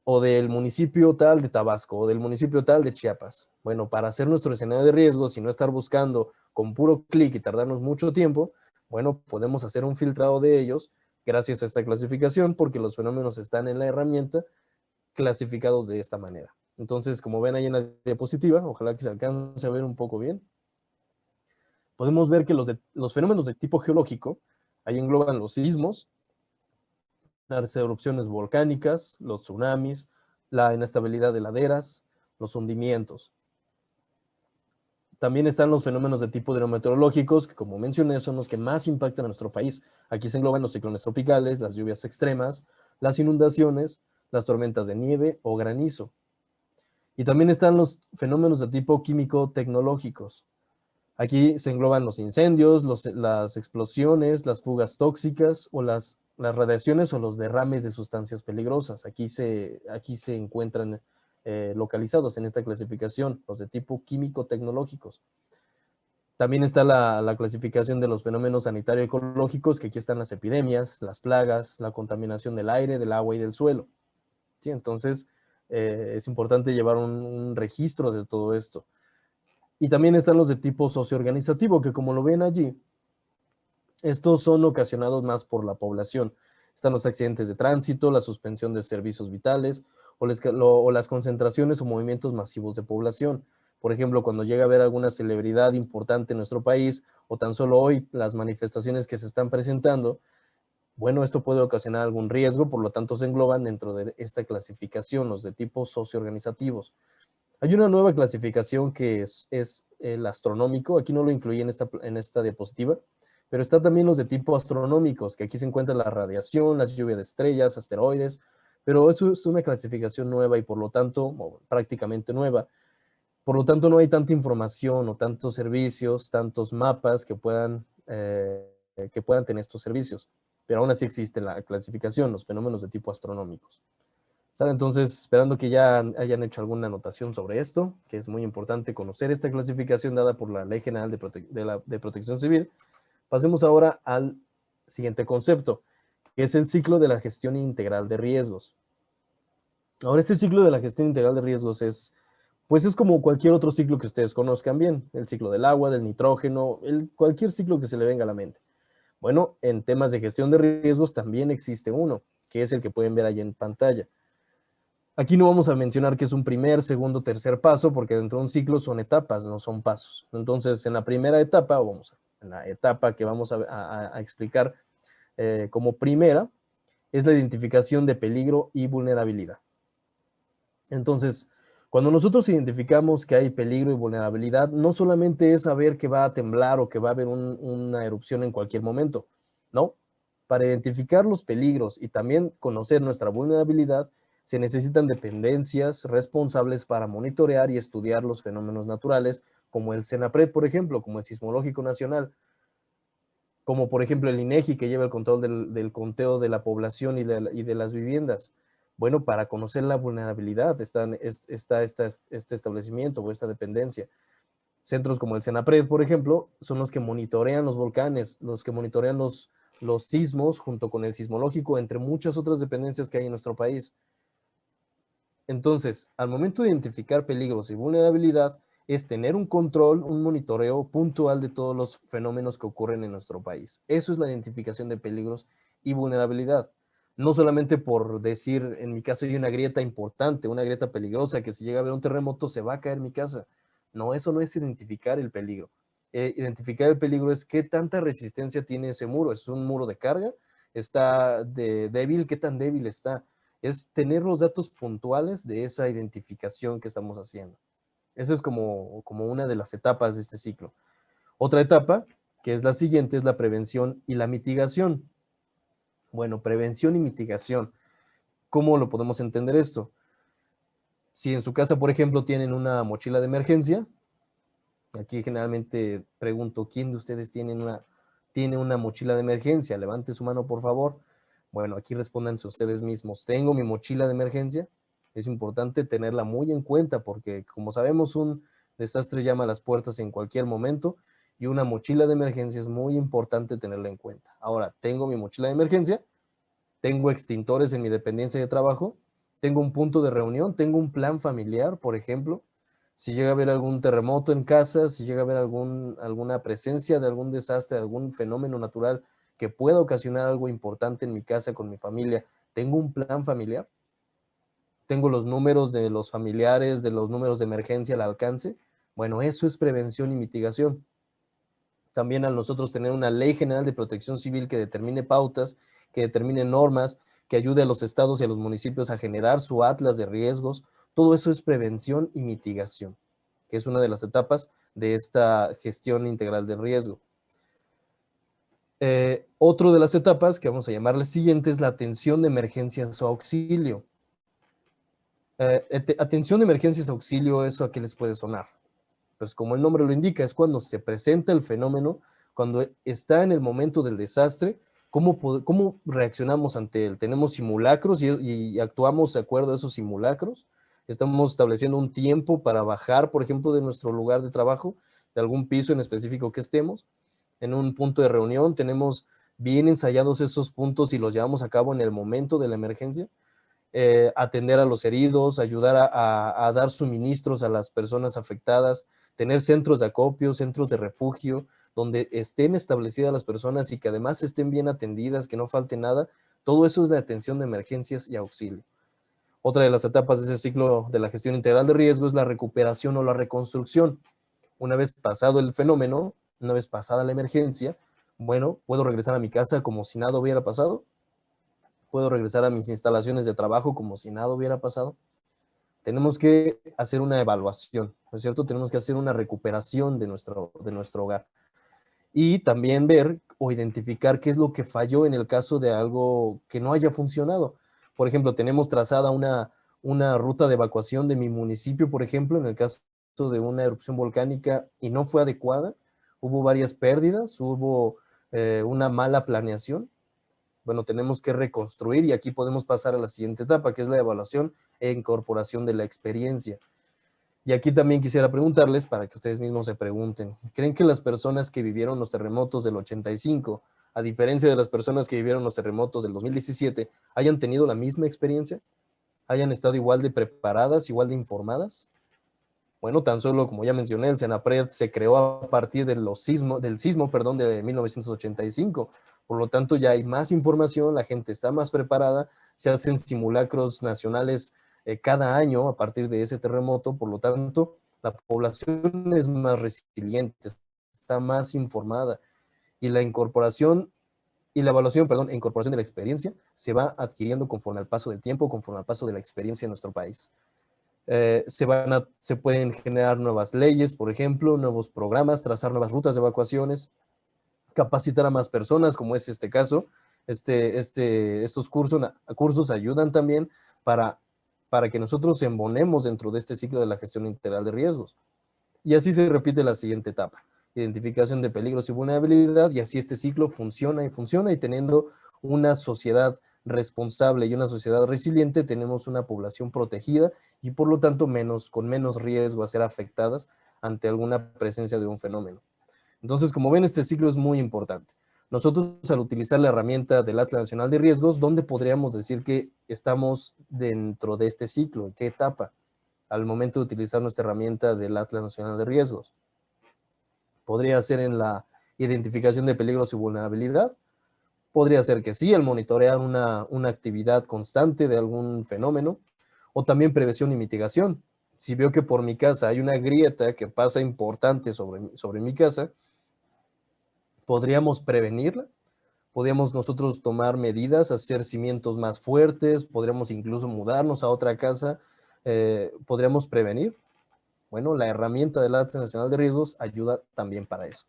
o del municipio tal de Tabasco, o del municipio tal de Chiapas. Bueno, para hacer nuestro escenario de riesgos y no estar buscando con puro clic y tardarnos mucho tiempo, bueno, podemos hacer un filtrado de ellos gracias a esta clasificación porque los fenómenos están en la herramienta clasificados de esta manera. Entonces, como ven ahí en la diapositiva, ojalá que se alcance a ver un poco bien, podemos ver que los fenómenos de tipo geológico, ahí engloban los sismos, las erupciones volcánicas, los tsunamis, la inestabilidad de laderas, los hundimientos. También están los fenómenos de tipo hidrometeorológicos, que como mencioné son los que más impactan a nuestro país. Aquí se engloban los ciclones tropicales, las lluvias extremas, las inundaciones, las tormentas de nieve o granizo. Y también están los fenómenos de tipo químico-tecnológicos. Aquí se engloban los incendios, las explosiones, las fugas tóxicas o las radiaciones o los derrames de sustancias peligrosas. Aquí se encuentran localizados en esta clasificación, los de tipo químico-tecnológicos. También está la clasificación de los fenómenos sanitario-ecológicos, que aquí están las epidemias, las plagas, la contaminación del aire, del agua y del suelo. ¿Sí? Entonces, es importante llevar un registro de todo esto. Y también están los de tipo socioorganizativo, que como lo ven allí, estos son ocasionados más por la población. Están los accidentes de tránsito, la suspensión de servicios vitales, o las concentraciones o movimientos masivos de población. Por ejemplo, cuando llega a haber alguna celebridad importante en nuestro país, o tan solo hoy las manifestaciones que se están presentando, bueno, esto puede ocasionar algún riesgo, por lo tanto se engloban dentro de esta clasificación, los de tipo socioorganizativos. Hay una nueva clasificación que es el astronómico, aquí no lo incluí en esta diapositiva, pero está también los de tipo astronómicos, que aquí se encuentra la radiación, las lluvias de estrellas, asteroides, pero eso es una clasificación nueva y por lo tanto, o prácticamente nueva. Por lo tanto, no hay tanta información o tantos servicios, tantos mapas que puedan tener estos servicios. Pero aún así existe la clasificación, los fenómenos de tipo astronómicos. ¿Sale? Entonces, esperando que ya hayan hecho alguna anotación sobre esto, que es muy importante conocer esta clasificación dada por la Ley General de Protección Civil, pasemos ahora al siguiente concepto, que es el ciclo de la gestión integral de riesgos. Ahora, este ciclo de la gestión integral de riesgos es como cualquier otro ciclo que ustedes conozcan bien, el ciclo del agua, del nitrógeno, cualquier ciclo que se le venga a la mente. Bueno, en temas de gestión de riesgos también existe uno, que es el que pueden ver ahí en pantalla. Aquí no vamos a mencionar que es un primer, segundo, tercer paso, porque dentro de un ciclo son etapas, no son pasos. Entonces, en la primera etapa, en la etapa que vamos a explicar como primera, es la identificación de peligro y vulnerabilidad. Entonces, cuando nosotros identificamos que hay peligro y vulnerabilidad, no solamente es saber que va a temblar o que va a haber una erupción en cualquier momento, ¿no? Para identificar los peligros y también conocer nuestra vulnerabilidad, se necesitan dependencias responsables para monitorear y estudiar los fenómenos naturales, como el CENAPRED, por ejemplo, como el Sismológico Nacional, como por ejemplo el INEGI, que lleva el control del conteo de la población y de las viviendas. Bueno, para conocer la vulnerabilidad está este establecimiento o esta dependencia. Centros como el CENAPRED, por ejemplo, son los que monitorean los volcanes, los que monitorean los sismos junto con el sismológico, entre muchas otras dependencias que hay en nuestro país. Entonces, al momento de identificar peligros y vulnerabilidad, es tener un control, un monitoreo puntual de todos los fenómenos que ocurren en nuestro país. Eso es la identificación de peligros y vulnerabilidad. No solamente por decir, en mi caso hay una grieta importante, una grieta peligrosa, que si llega a haber un terremoto se va a caer mi casa. No, eso no es identificar el peligro. Identificar el peligro es qué tanta resistencia tiene ese muro. ¿Es un muro de carga? ¿Está débil? ¿Qué tan débil está? Es tener los datos puntuales de esa identificación que estamos haciendo. Esa es como una de las etapas de este ciclo. Otra etapa, que es la siguiente, es la prevención y la mitigación. Bueno, prevención y mitigación. ¿Cómo lo podemos entender esto? Si en su casa, por ejemplo, tienen una mochila de emergencia, aquí generalmente pregunto, ¿quién de ustedes tiene una mochila de emergencia? Levante su mano, por favor. Bueno, aquí respóndanse ustedes mismos. ¿Tengo mi mochila de emergencia? Es importante tenerla muy en cuenta porque, como sabemos, un desastre llama a las puertas en cualquier momento y una mochila de emergencia es muy importante tenerla en cuenta. Ahora, ¿tengo mi mochila de emergencia? ¿Tengo extintores en mi dependencia de trabajo? ¿Tengo un punto de reunión? ¿Tengo un plan familiar, por ejemplo? Si llega a haber algún terremoto en casa, si llega a haber alguna presencia de algún desastre, algún fenómeno natural que pueda ocasionar algo importante en mi casa con mi familia, ¿tengo un plan familiar? ¿Tengo los números de los familiares, de los números de emergencia al alcance? Bueno, eso es prevención y mitigación. También al nosotros tener una ley general de protección civil que determine pautas, que determine normas, que ayude a los estados y a los municipios a generar su atlas de riesgos, todo eso es prevención y mitigación, que es una de las etapas de esta gestión integral de riesgo. Otro de las etapas que vamos a llamarle siguiente es la atención de emergencias o auxilio. Atención de emergencias o auxilio, ¿eso a qué les puede sonar? Pues como el nombre lo indica, es cuando se presenta el fenómeno, cuando está en el momento del desastre, ¿cómo reaccionamos ante él? ¿Tenemos simulacros y actuamos de acuerdo a esos simulacros? Estamos estableciendo un tiempo para bajar, por ejemplo, de nuestro lugar de trabajo, de algún piso en específico que estemos, en un punto de reunión. Tenemos bien ensayados esos puntos y los llevamos a cabo en el momento de la emergencia. Atender a los heridos, ayudar a dar suministros a las personas afectadas, tener centros de acopio, centros de refugio, donde estén establecidas las personas y que además estén bien atendidas, que no falte nada. Todo eso es la atención de emergencias y auxilio. Otra de las etapas de ese ciclo de la gestión integral de riesgo es la recuperación o la reconstrucción. Una vez pasado el fenómeno, una vez pasada la emergencia, bueno, ¿puedo regresar a mi casa como si nada hubiera pasado? ¿Puedo regresar a mis instalaciones de trabajo como si nada hubiera pasado? Tenemos que hacer una evaluación, ¿no es cierto? Tenemos que hacer una recuperación de nuestro hogar. Y también ver o identificar qué es lo que falló en el caso de algo que no haya funcionado. Por ejemplo, tenemos trazada una ruta de evacuación de mi municipio, por ejemplo, en el caso de una erupción volcánica y no fue adecuada. Hubo varias pérdidas, hubo una mala planeación. Bueno, tenemos que reconstruir y aquí podemos pasar a la siguiente etapa, que es la evaluación e incorporación de la experiencia. Y aquí también quisiera preguntarles, para que ustedes mismos se pregunten, ¿creen que las personas que vivieron los terremotos del 85, a diferencia de las personas que vivieron los terremotos del 2017, hayan tenido la misma experiencia? ¿Hayan estado igual de preparadas, igual de informadas? Bueno, tan solo, como ya mencioné, el CENAPRED se creó a partir del sismo de 1985. Por lo tanto, ya hay más información, la gente está más preparada, se hacen simulacros nacionales cada año a partir de ese terremoto. Por lo tanto, la población es más resiliente, está más informada y la incorporación y la evaluación, perdón, incorporación de la experiencia se va adquiriendo conforme al paso del tiempo, conforme al paso de la experiencia en nuestro país. Se pueden generar nuevas leyes, por ejemplo, nuevos programas, trazar nuevas rutas de evacuaciones, capacitar a más personas, como es este caso. Estos cursos ayudan también para que nosotros embonemos dentro de este ciclo de la gestión integral de riesgos. Y así se repite la siguiente etapa: identificación de peligros y vulnerabilidad, y así este ciclo funciona y teniendo una sociedad responsable y una sociedad resiliente, tenemos una población protegida y por lo tanto con menos riesgo a ser afectadas ante alguna presencia de un fenómeno. Entonces, como ven, este ciclo es muy importante. Nosotros, al utilizar la herramienta del Atlas Nacional de Riesgos, ¿dónde podríamos decir que estamos dentro de este ciclo? ¿En qué etapa? Al momento de utilizar nuestra herramienta del Atlas Nacional de Riesgos. Podría ser en la identificación de peligros y vulnerabilidad. Podría ser que sí, el monitorear una actividad constante de algún fenómeno. O también prevención y mitigación. Si veo que por mi casa hay una grieta que pasa importante sobre mi casa, podríamos prevenirla. Podríamos nosotros tomar medidas, hacer cimientos más fuertes, podríamos incluso mudarnos a otra casa, podríamos prevenir. Bueno, la herramienta del Atlas Nacional de Riesgos ayuda también para eso.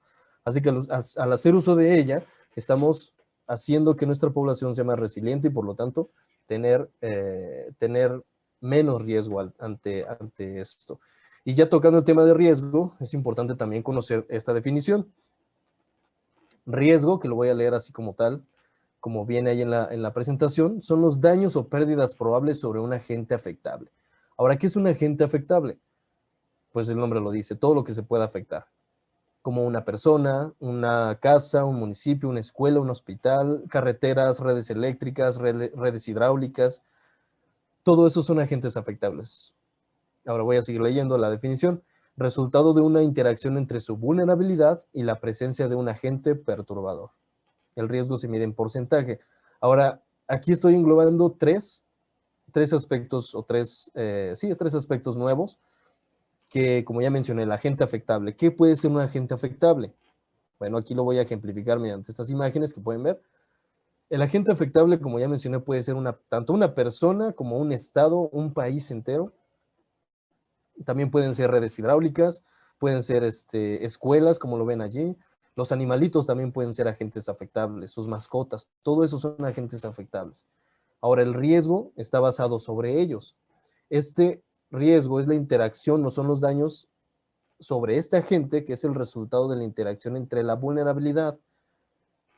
Así que al hacer uso de ella, estamos haciendo que nuestra población sea más resiliente y por lo tanto tener menos riesgo ante esto. Y ya tocando el tema de riesgo, es importante también conocer esta definición. Riesgo, que lo voy a leer así como tal, como viene ahí en la presentación, son los daños o pérdidas probables sobre un agente afectable. Ahora, ¿qué es un agente afectable? Pues el nombre lo dice, todo lo que se pueda afectar, como una persona, una casa, un municipio, una escuela, un hospital, carreteras, redes eléctricas, redes hidráulicas, todo eso son agentes afectables. Ahora voy a seguir leyendo la definición. Resultado de una interacción entre su vulnerabilidad y la presencia de un agente perturbador. El riesgo se mide en porcentaje. Ahora, aquí estoy englobando tres aspectos, o tres aspectos nuevos, que como ya mencioné, el agente afectable. ¿Qué puede ser un agente afectable? Bueno, aquí lo voy a ejemplificar mediante estas imágenes que pueden ver. El agente afectable, como ya mencioné, puede ser tanto una persona como un estado, un país entero. También pueden ser redes hidráulicas, pueden ser escuelas, como lo ven allí. Los animalitos también pueden ser agentes afectables, sus mascotas, todo eso son agentes afectables. Ahora, el riesgo está basado sobre ellos. Este riesgo es la interacción, no son los daños sobre este agente, que es el resultado de la interacción entre la vulnerabilidad,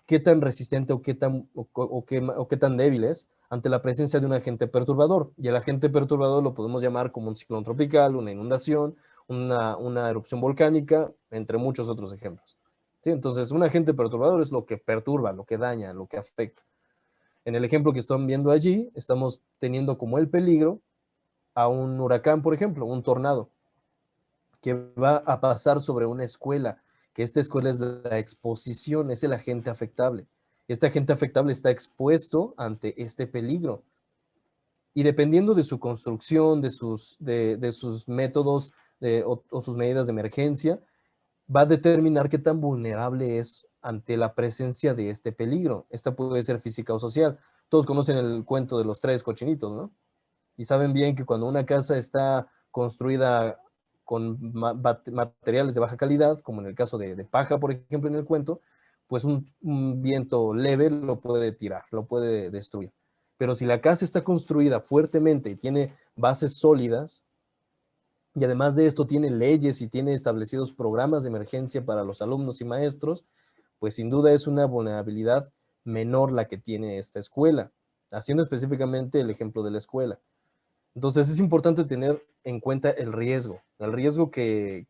qué tan resistente o qué tan débil es, ante la presencia de un agente perturbador. Y el agente perturbador lo podemos llamar como un ciclón tropical, una inundación, una erupción volcánica, entre muchos otros ejemplos. ¿Sí? Entonces, un agente perturbador es lo que perturba, lo que daña, lo que afecta. En el ejemplo que están viendo allí, estamos teniendo como el peligro a un huracán, por ejemplo, un tornado, que va a pasar sobre una escuela, que esta escuela es la exposición, es el agente afectable. Este agente afectable está expuesto ante este peligro. Y dependiendo de su construcción, de sus métodos o sus medidas de emergencia, va a determinar qué tan vulnerable es ante la presencia de este peligro. Esta puede ser física o social. Todos conocen el cuento de los 3 cochinitos, ¿no? Y saben bien que cuando una casa está construida con materiales de baja calidad, como en el caso de paja, por ejemplo, en el cuento, pues un viento leve lo puede tirar, lo puede destruir. Pero si la casa está construida fuertemente y tiene bases sólidas, y además de esto tiene leyes y tiene establecidos programas de emergencia para los alumnos y maestros, pues sin duda es una vulnerabilidad menor la que tiene esta escuela, haciendo específicamente el ejemplo de la escuela. Entonces es importante tener en cuenta el riesgo que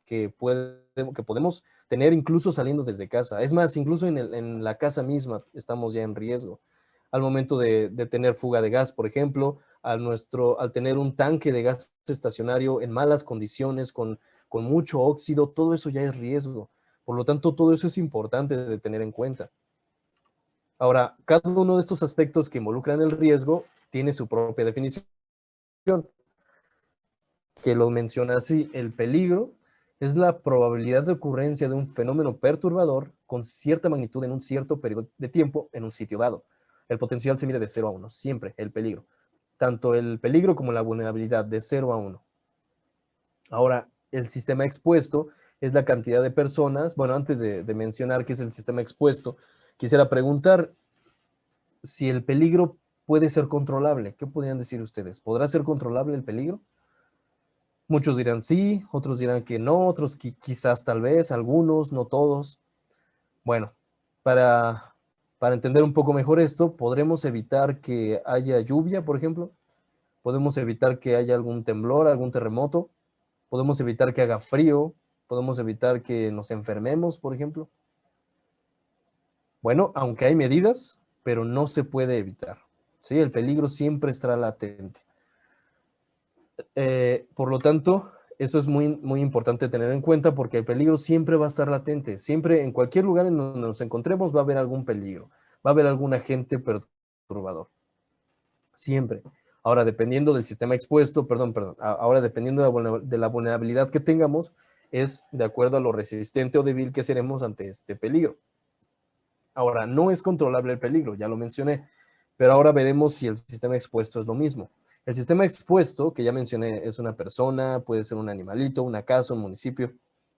podemos tener incluso saliendo desde casa. Es más, incluso en la casa misma estamos ya en riesgo. Al momento de tener fuga de gas, por ejemplo, al tener un tanque de gas estacionario en malas condiciones, con mucho óxido, todo eso ya es riesgo. Por lo tanto, todo eso es importante de tener en cuenta. Ahora, cada uno de estos aspectos que involucran el riesgo tiene su propia definición, que lo menciona así: el peligro es la probabilidad de ocurrencia de un fenómeno perturbador con cierta magnitud en un cierto periodo de tiempo en un sitio dado. El potencial se mide de 0 a 1, siempre el peligro. Tanto el peligro como la vulnerabilidad, de 0 a 1. Ahora, el sistema expuesto es la cantidad de personas. Bueno, antes de mencionar qué es el sistema expuesto, quisiera preguntar si el peligro puede ser controlable. ¿Qué podrían decir ustedes? ¿Podrá ser controlable el peligro? Muchos dirán sí, otros dirán que no, otros quizás tal vez, algunos, no todos. Bueno, para entender un poco mejor esto, ¿podremos evitar que haya lluvia, por ejemplo? ¿Podemos evitar que haya algún temblor, algún terremoto? ¿Podemos evitar que haga frío? ¿Podemos evitar que nos enfermemos, por ejemplo? Bueno, aunque hay medidas, pero no se puede evitar. ¿Sí? El peligro siempre estará latente. Por lo tanto, esto es muy, muy importante tener en cuenta, porque el peligro siempre va a estar latente. Siempre, en cualquier lugar en donde nos encontremos, va a haber algún peligro. Va a haber algún agente perturbador. Siempre. Ahora, dependiendo del sistema expuesto, ahora dependiendo de la vulnerabilidad que tengamos, es de acuerdo a lo resistente o débil que seremos ante este peligro. Ahora, no es controlable el peligro, ya lo mencioné, pero ahora veremos si el sistema expuesto es lo mismo. El sistema expuesto, que ya mencioné, es una persona, puede ser un animalito, una casa, un municipio.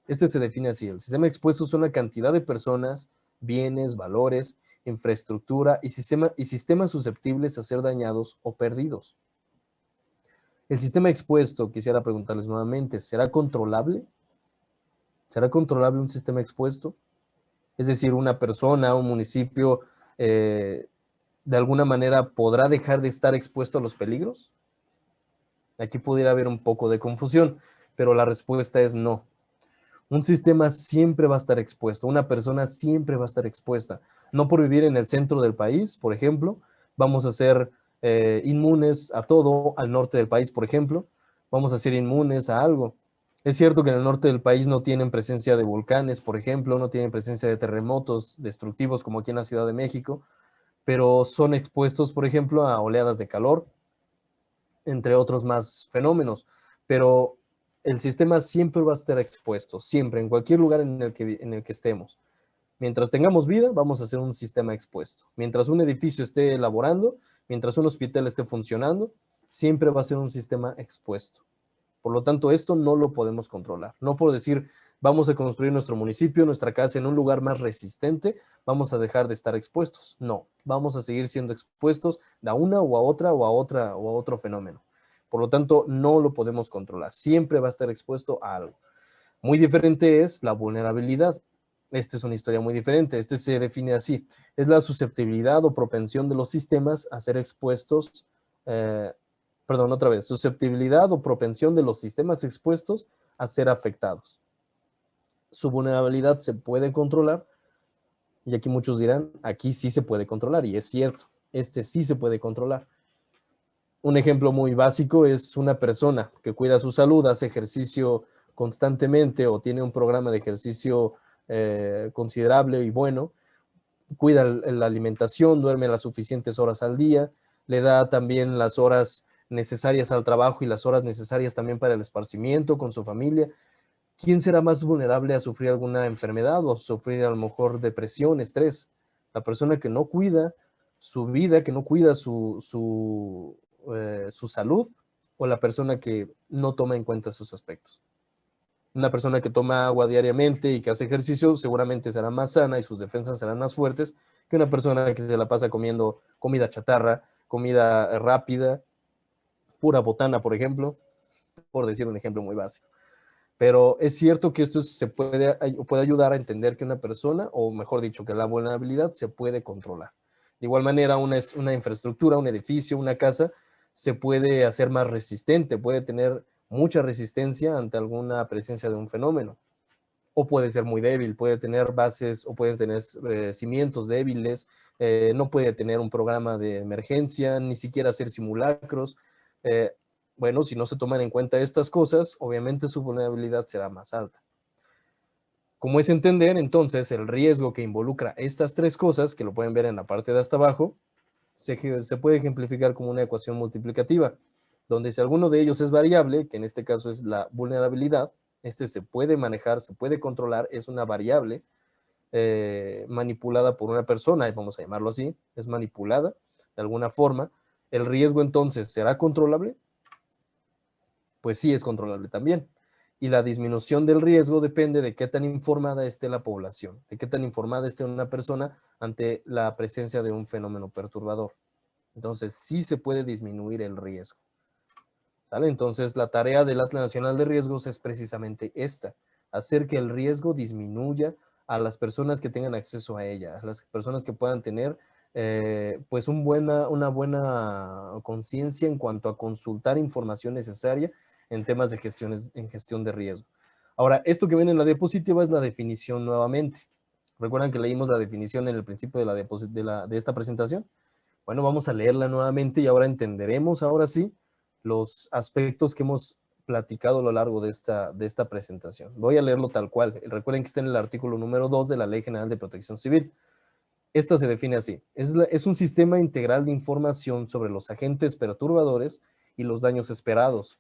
Este se define así: el sistema expuesto son la cantidad de personas, bienes, valores, infraestructura y sistemas susceptibles a ser dañados o perdidos. El sistema expuesto, quisiera preguntarles nuevamente, ¿será controlable? ¿Será controlable un sistema expuesto? Es decir, una persona, un municipio, de alguna manera podrá dejar de estar expuesto a los peligros. Aquí pudiera haber un poco de confusión, pero la respuesta es no. Un sistema siempre va a estar expuesto, una persona siempre va a estar expuesta. No por vivir en el centro del país, por ejemplo, vamos a ser inmunes a todo. Al norte del país, por ejemplo, vamos a ser inmunes a algo. Es cierto que en el norte del país no tienen presencia de volcanes, por ejemplo, no tienen presencia de terremotos destructivos como aquí en la Ciudad de México, pero son expuestos, por ejemplo, a oleadas de calor, entre otros más fenómenos. Pero el sistema siempre va a estar expuesto, siempre, en cualquier lugar en el que estemos. Mientras tengamos vida, vamos a ser un sistema expuesto. Mientras un edificio esté elaborando, mientras un hospital esté funcionando, siempre va a ser un sistema expuesto. Por lo tanto, esto no lo podemos controlar. No por decir, vamos a construir nuestro municipio, nuestra casa en un lugar más resistente, vamos a dejar de estar expuestos. No, vamos a seguir siendo expuestos a una o a otra o a otro fenómeno. Por lo tanto, no lo podemos controlar. Siempre va a estar expuesto a algo. Muy diferente es la vulnerabilidad. Esta es una historia muy diferente. Este se define así. Es la susceptibilidad o propensión de los sistemas a ser expuestos, susceptibilidad o propensión de los sistemas expuestos a ser afectados. Su vulnerabilidad se puede controlar, y aquí muchos dirán, aquí sí se puede controlar, y es cierto, este sí se puede controlar. Un ejemplo muy básico es una persona que cuida su salud, hace ejercicio constantemente o tiene un programa de ejercicio considerable y bueno, cuida la alimentación, duerme las suficientes horas al día, le da también las horas necesarias al trabajo y las horas necesarias también para el esparcimiento con su familia. ¿Quién será más vulnerable a sufrir alguna enfermedad o a sufrir a lo mejor depresión, estrés? La persona que no cuida su vida, que no cuida su salud, o la persona que no toma en cuenta esos aspectos. Una persona que toma agua diariamente y que hace ejercicio seguramente será más sana y sus defensas serán más fuertes que una persona que se la pasa comiendo comida chatarra, comida rápida, pura botana, por ejemplo, por decir un ejemplo muy básico. Pero es cierto que esto puede ayudar a entender que una persona, o mejor dicho, que la vulnerabilidad se puede controlar. De igual manera, una infraestructura, un edificio, una casa, se puede hacer más resistente, puede tener mucha resistencia ante alguna presencia de un fenómeno. O puede ser muy débil, puede tener bases o puede tener cimientos débiles, no puede tener un programa de emergencia, ni siquiera hacer simulacros. Bueno, si no se toman en cuenta estas cosas, obviamente su vulnerabilidad será más alta. Como es entender, entonces, el riesgo que involucra estas tres cosas, que lo pueden ver en la parte de hasta abajo, se puede ejemplificar como una ecuación multiplicativa, donde si alguno de ellos es variable, que en este caso es la vulnerabilidad, este se puede manejar, se puede controlar, es una variable manipulada por una persona, vamos a llamarlo así, es manipulada de alguna forma. ¿El riesgo entonces será controlable? Pues sí es controlable también. Y la disminución del riesgo depende de qué tan informada esté la población, de qué tan informada esté una persona ante la presencia de un fenómeno perturbador. Entonces, sí se puede disminuir el riesgo. ¿Sale? Entonces, la tarea del Atlas Nacional de Riesgos es precisamente esta, hacer que el riesgo disminuya a las personas que tengan acceso a ella, a las personas que puedan tener pues una buena conciencia en cuanto a consultar información necesaria en temas de gestión de riesgo. Ahora, esto que ven en la diapositiva es la definición nuevamente. ¿Recuerdan que leímos la definición en el principio de esta presentación? Bueno, vamos a leerla nuevamente y ahora entenderemos, ahora sí, los aspectos que hemos platicado a lo largo de esta presentación. Voy a leerlo tal cual. Recuerden que está en el artículo número 2 de la Ley General de Protección Civil. Esta se define así. Es un sistema integral de información sobre los agentes perturbadores y los daños esperados,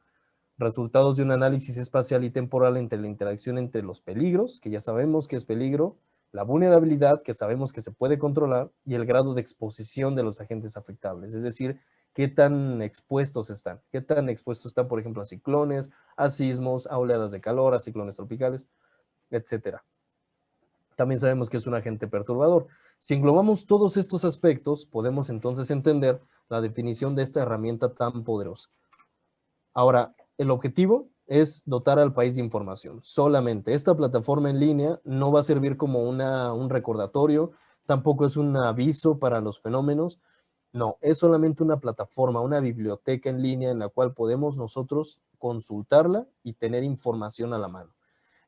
resultados de un análisis espacial y temporal entre la interacción entre los peligros, que ya sabemos que es peligro, la vulnerabilidad, que sabemos que se puede controlar, y el grado de exposición de los agentes afectables, es decir, qué tan expuestos están. Qué tan expuestos están, por ejemplo, a ciclones, a sismos, a oleadas de calor, a ciclones tropicales, etc. También sabemos que es un agente perturbador. Si englobamos todos estos aspectos, podemos entonces entender la definición de esta herramienta tan poderosa. Ahora, el objetivo es dotar al país de información. Solamente esta plataforma en línea no va a servir como un recordatorio, tampoco es un aviso para los fenómenos. No, es solamente una plataforma, una biblioteca en línea en la cual podemos nosotros consultarla y tener información a la mano.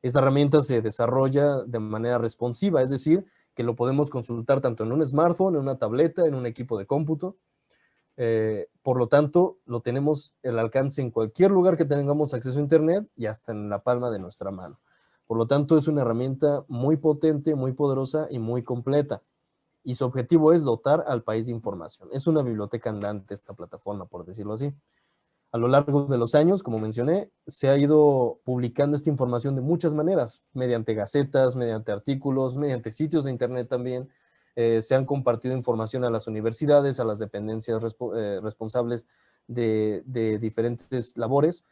Esta herramienta se desarrolla de manera responsiva, es decir, que lo podemos consultar tanto en un smartphone, en una tableta, en un equipo de cómputo. Por lo tanto, lo tenemos al alcance en cualquier lugar que tengamos acceso a Internet y hasta en la palma de nuestra mano. Por lo tanto, es una herramienta muy potente, muy poderosa y muy completa. Y su objetivo es dotar al país de información. Es una biblioteca andante esta plataforma, por decirlo así. A lo largo de los años, como mencioné, se ha ido publicando esta información de muchas maneras, mediante gacetas, mediante artículos, mediante sitios de Internet también. Se han compartido información a las universidades, a las dependencias responsables de diferentes labores,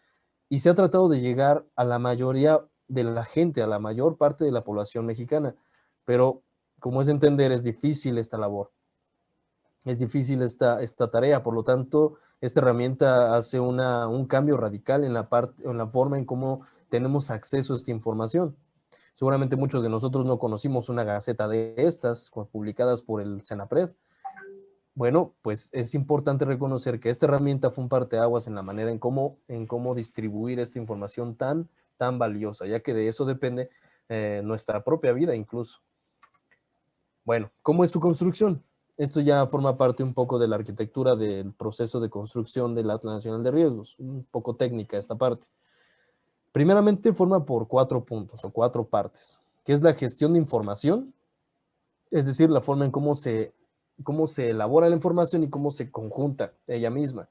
y se ha tratado de llegar a la mayoría de la gente, a la mayor parte de la población mexicana. Pero, como es entender, es difícil esta labor. Es difícil esta tarea, por lo tanto, esta herramienta hace un cambio radical en la forma en cómo tenemos acceso a esta información. Seguramente muchos de nosotros no conocimos una gaceta de estas, publicadas por el Senapred. Bueno, pues es importante reconocer que esta herramienta fue un parteaguas en la manera en cómo distribuir esta información tan valiosa, ya que de eso depende nuestra propia vida incluso. Bueno, ¿cómo es su construcción? Esto ya forma parte un poco de la arquitectura del proceso de construcción del Atlas Nacional de Riesgos, un poco técnica esta parte. Primeramente forma por 4 puntos o 4 partes, que es la gestión de información, es decir, la forma en cómo se elabora la información y cómo se conjunta ella misma.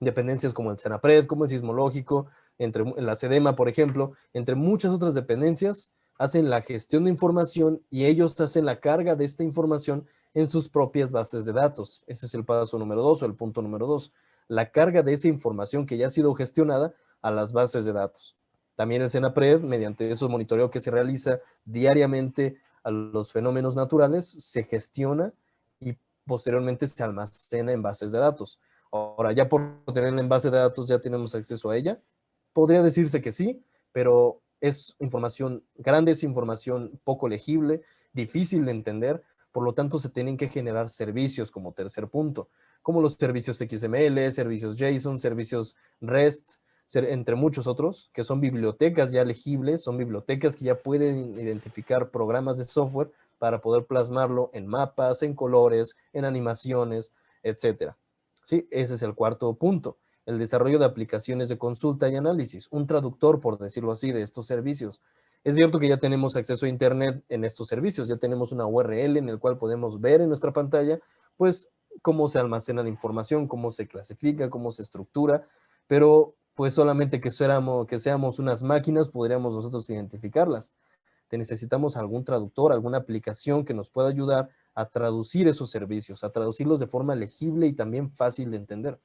Dependencias como el Senapred, como el sismológico, entre la SEDEMA, por ejemplo, entre muchas otras dependencias, hacen la gestión de información y ellos hacen la carga de esta información en sus propias bases de datos. Ese es el paso número 2 o el punto número 2. La carga de esa información que ya ha sido gestionada a las bases de datos. También el Senapred, mediante esos monitoreo que se realiza diariamente a los fenómenos naturales, se gestiona y posteriormente se almacena en bases de datos. Ahora, ya por tenerla en base de datos, ¿ya tenemos acceso a ella? Podría decirse que sí, pero es información grande, es información poco legible, difícil de entender, por lo tanto se tienen que generar servicios como tercer punto, como los servicios XML, servicios JSON, servicios REST, entre muchos otros, que son bibliotecas ya legibles, son bibliotecas que ya pueden identificar programas de software para poder plasmarlo en mapas, en colores, en animaciones, etcétera. Sí, ese es el cuarto punto, el desarrollo de aplicaciones de consulta y análisis, un traductor, por decirlo así, de estos servicios. Es cierto que ya tenemos acceso a Internet en estos servicios, ya tenemos una URL en el cual podemos ver en nuestra pantalla, pues, cómo se almacena la información, cómo se clasifica, cómo se estructura, pero pues solamente que seamos unas máquinas podríamos nosotros identificarlas. Necesitamos algún traductor, alguna aplicación que nos pueda ayudar a traducir esos servicios, a traducirlos de forma legible y también fácil de entender.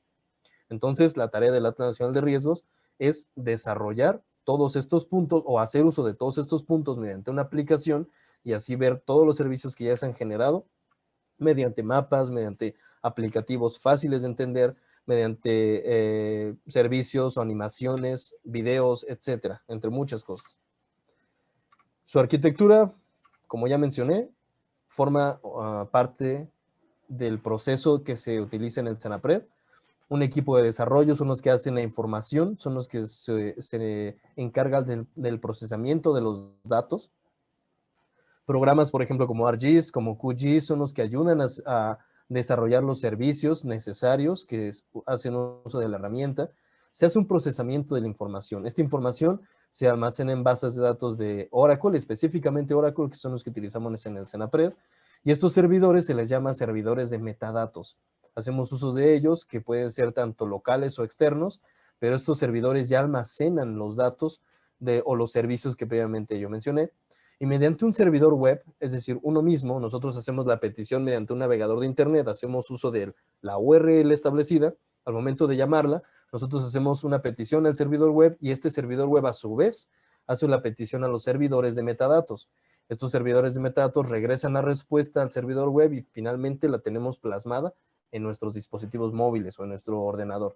Entonces, la tarea del Atlas Nacional de Riesgos es desarrollar todos estos puntos o hacer uso de todos estos puntos mediante una aplicación y así ver todos los servicios que ya se han generado mediante mapas, mediante aplicativos fáciles de entender, mediante servicios o animaciones, videos, etcétera, entre muchas cosas. Su arquitectura, como ya mencioné, forma parte del proceso que se utiliza en el Senapred. Un equipo de desarrollo son los que hacen la información, son los que se encargan del procesamiento de los datos. Programas, por ejemplo, como ArcGIS, como QGIS, son los que ayudan a desarrollar los servicios necesarios que hacen uso de la herramienta. Se hace un procesamiento de la información. Esta información se almacena en bases de datos de Oracle, específicamente Oracle, que son los que utilizamos en el Senapred, y estos servidores se les llama servidores de metadatos. Hacemos uso de ellos, que pueden ser tanto locales o externos, pero estos servidores ya almacenan los datos o los servicios que previamente yo mencioné, y mediante un servidor web, es decir, uno mismo, nosotros hacemos la petición mediante un navegador de internet, hacemos uso de la URL establecida, al momento de llamarla, nosotros hacemos una petición al servidor web y este servidor web a su vez hace la petición a los servidores de metadatos. Estos servidores de metadatos regresan la respuesta al servidor web y finalmente la tenemos plasmada en nuestros dispositivos móviles o en nuestro ordenador.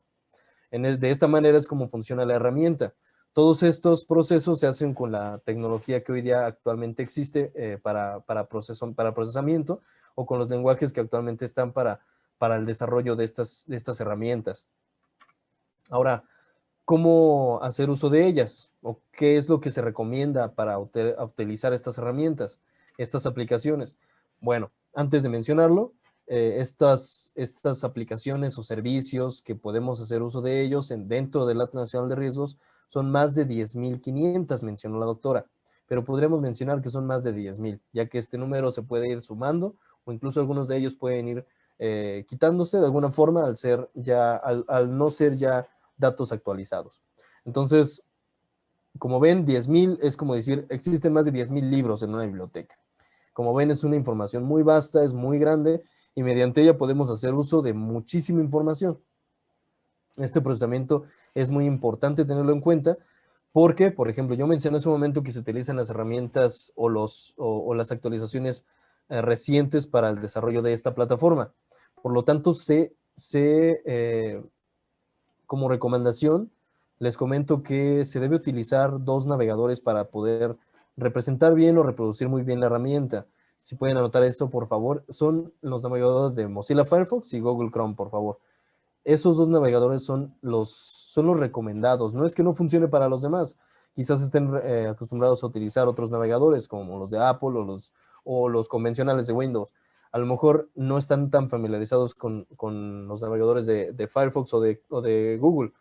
De esta manera es como funciona la herramienta. Todos estos procesos se hacen con la tecnología que hoy día actualmente existe para procesamiento o con los lenguajes que actualmente están para el desarrollo de estas herramientas. Ahora, ¿cómo hacer uso de ellas? ¿O qué es lo que se recomienda para utilizar estas herramientas, estas aplicaciones? Bueno, antes de mencionarlo, estas aplicaciones o servicios que podemos hacer uso de ellos dentro del Atlas Nacional de Riesgos son más de 10.500, mencionó la doctora, pero podríamos mencionar que son más de 10.000, ya que este número se puede ir sumando o incluso algunos de ellos pueden ir quitándose de alguna forma al no ser ya datos actualizados. Entonces, como ven, 10.000 es como decir, existen más de 10.000 libros en una biblioteca. Como ven, es una información muy vasta, es muy grande, y mediante ella podemos hacer uso de muchísima información. Este procesamiento es muy importante tenerlo en cuenta, porque, por ejemplo, yo mencioné hace un momento que se utilizan las herramientas o las actualizaciones recientes para el desarrollo de esta plataforma. Por lo tanto, como recomendación, les comento que se debe utilizar 2 navegadores para poder representar bien o reproducir muy bien la herramienta. Si pueden anotar eso, por favor, son los navegadores de Mozilla Firefox y Google Chrome, por favor. Esos dos navegadores son los recomendados. No es que no funcione para los demás. Quizás estén acostumbrados a utilizar otros navegadores como los de Apple o los convencionales de Windows. A lo mejor no están tan familiarizados con los navegadores de Firefox o de Google,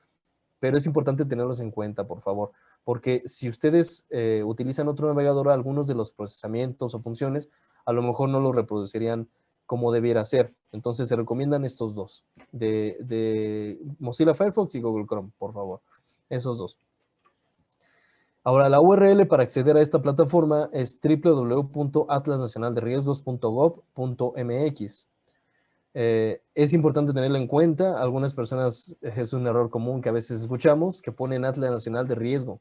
pero es importante tenerlos en cuenta, por favor, porque si ustedes utilizan otro navegador, algunos de los procesamientos o funciones a lo mejor no los reproducirían como debiera ser. Entonces se recomiendan estos dos, de Mozilla Firefox y Google Chrome, por favor, esos dos. Ahora, la URL para acceder a esta plataforma es www.atlasnacionalderriesgos.gov.mx. Es importante tenerlo en cuenta. Algunas personas, es un error común que a veces escuchamos, que ponen Atlas Nacional de Riesgo.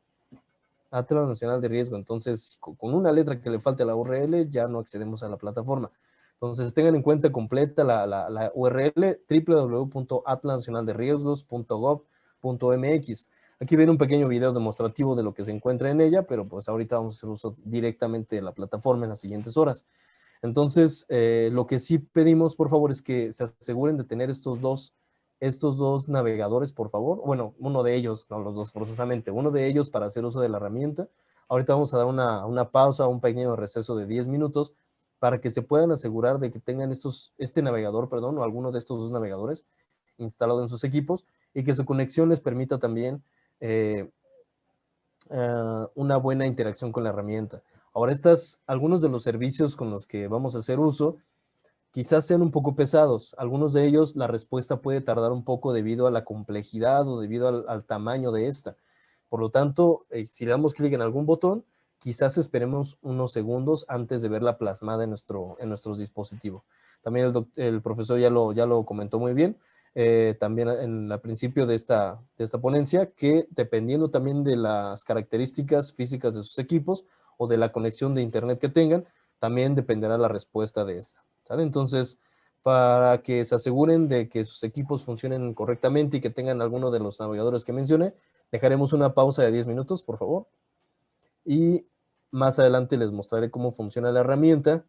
Atlas Nacional de Riesgo. Entonces, con una letra que le falte a la URL, ya no accedemos a la plataforma. Entonces, tengan en cuenta completa la URL www.atlasnacionalderriesgos.gov.mx. Aquí viene un pequeño video demostrativo de lo que se encuentra en ella, pero pues ahorita vamos a hacer uso directamente de la plataforma en las siguientes horas. Entonces, lo que sí pedimos, por favor, es que se aseguren de tener estos dos navegadores, por favor. Bueno, uno de ellos, no los dos forzosamente, uno de ellos para hacer uso de la herramienta. Ahorita vamos a dar una pausa, un pequeño receso de 10 minutos para que se puedan asegurar de que tengan este navegador, perdón, o alguno de estos dos navegadores instalado en sus equipos y que su conexión les permita también una buena interacción con la herramienta. Ahora, algunos de los servicios con los que vamos a hacer uso quizás sean un poco pesados. Algunos de ellos la respuesta puede tardar un poco debido a la complejidad o debido al tamaño de esta. Por lo tanto, si le damos clic en algún botón, quizás esperemos unos segundos antes de verla plasmada en nuestros dispositivos. También el profesor ya lo comentó muy bien. También al principio de esta ponencia, que dependiendo también de las características físicas de sus equipos o de la conexión de internet que tengan, también dependerá la respuesta de esta, ¿sale? Entonces, para que se aseguren de que sus equipos funcionen correctamente y que tengan alguno de los navegadores que mencioné, dejaremos una pausa de 10 minutos, por favor. Y más adelante les mostraré cómo funciona la herramienta.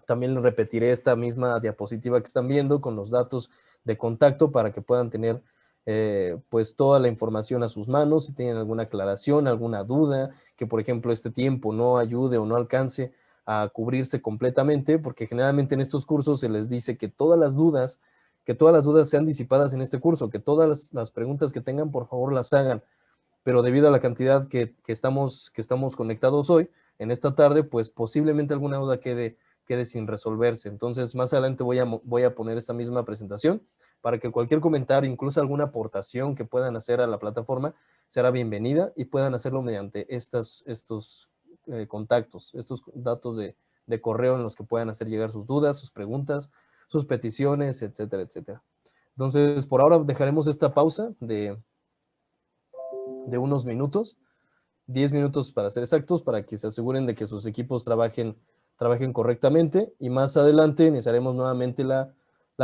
También les repetiré esta misma diapositiva que están viendo con los datos de contacto para que puedan tener pues toda la información a sus manos. Si tienen alguna aclaración, alguna duda, que por ejemplo este tiempo no ayude o no alcance a cubrirse completamente, porque generalmente en estos cursos se les dice que todas las dudas sean disipadas en este curso, que todas las preguntas que tengan, por favor, las hagan. Pero debido a la cantidad que estamos conectados hoy, en esta tarde, pues posiblemente alguna duda quede sin resolverse. Entonces, más adelante voy a poner esta misma presentación para que cualquier comentario, incluso alguna aportación que puedan hacer a la plataforma, será bienvenida y puedan hacerlo mediante estos contactos, estos datos de correo en los que puedan hacer llegar sus dudas, sus preguntas, sus peticiones, etcétera, etcétera. Entonces, por ahora dejaremos esta pausa de unos minutos, 10 minutos para ser exactos, para que se aseguren de que sus equipos trabajen correctamente, y más adelante iniciaremos nuevamente la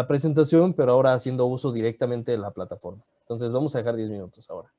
presentación, pero ahora haciendo uso directamente de la plataforma. Entonces vamos a dejar 10 minutos ahora.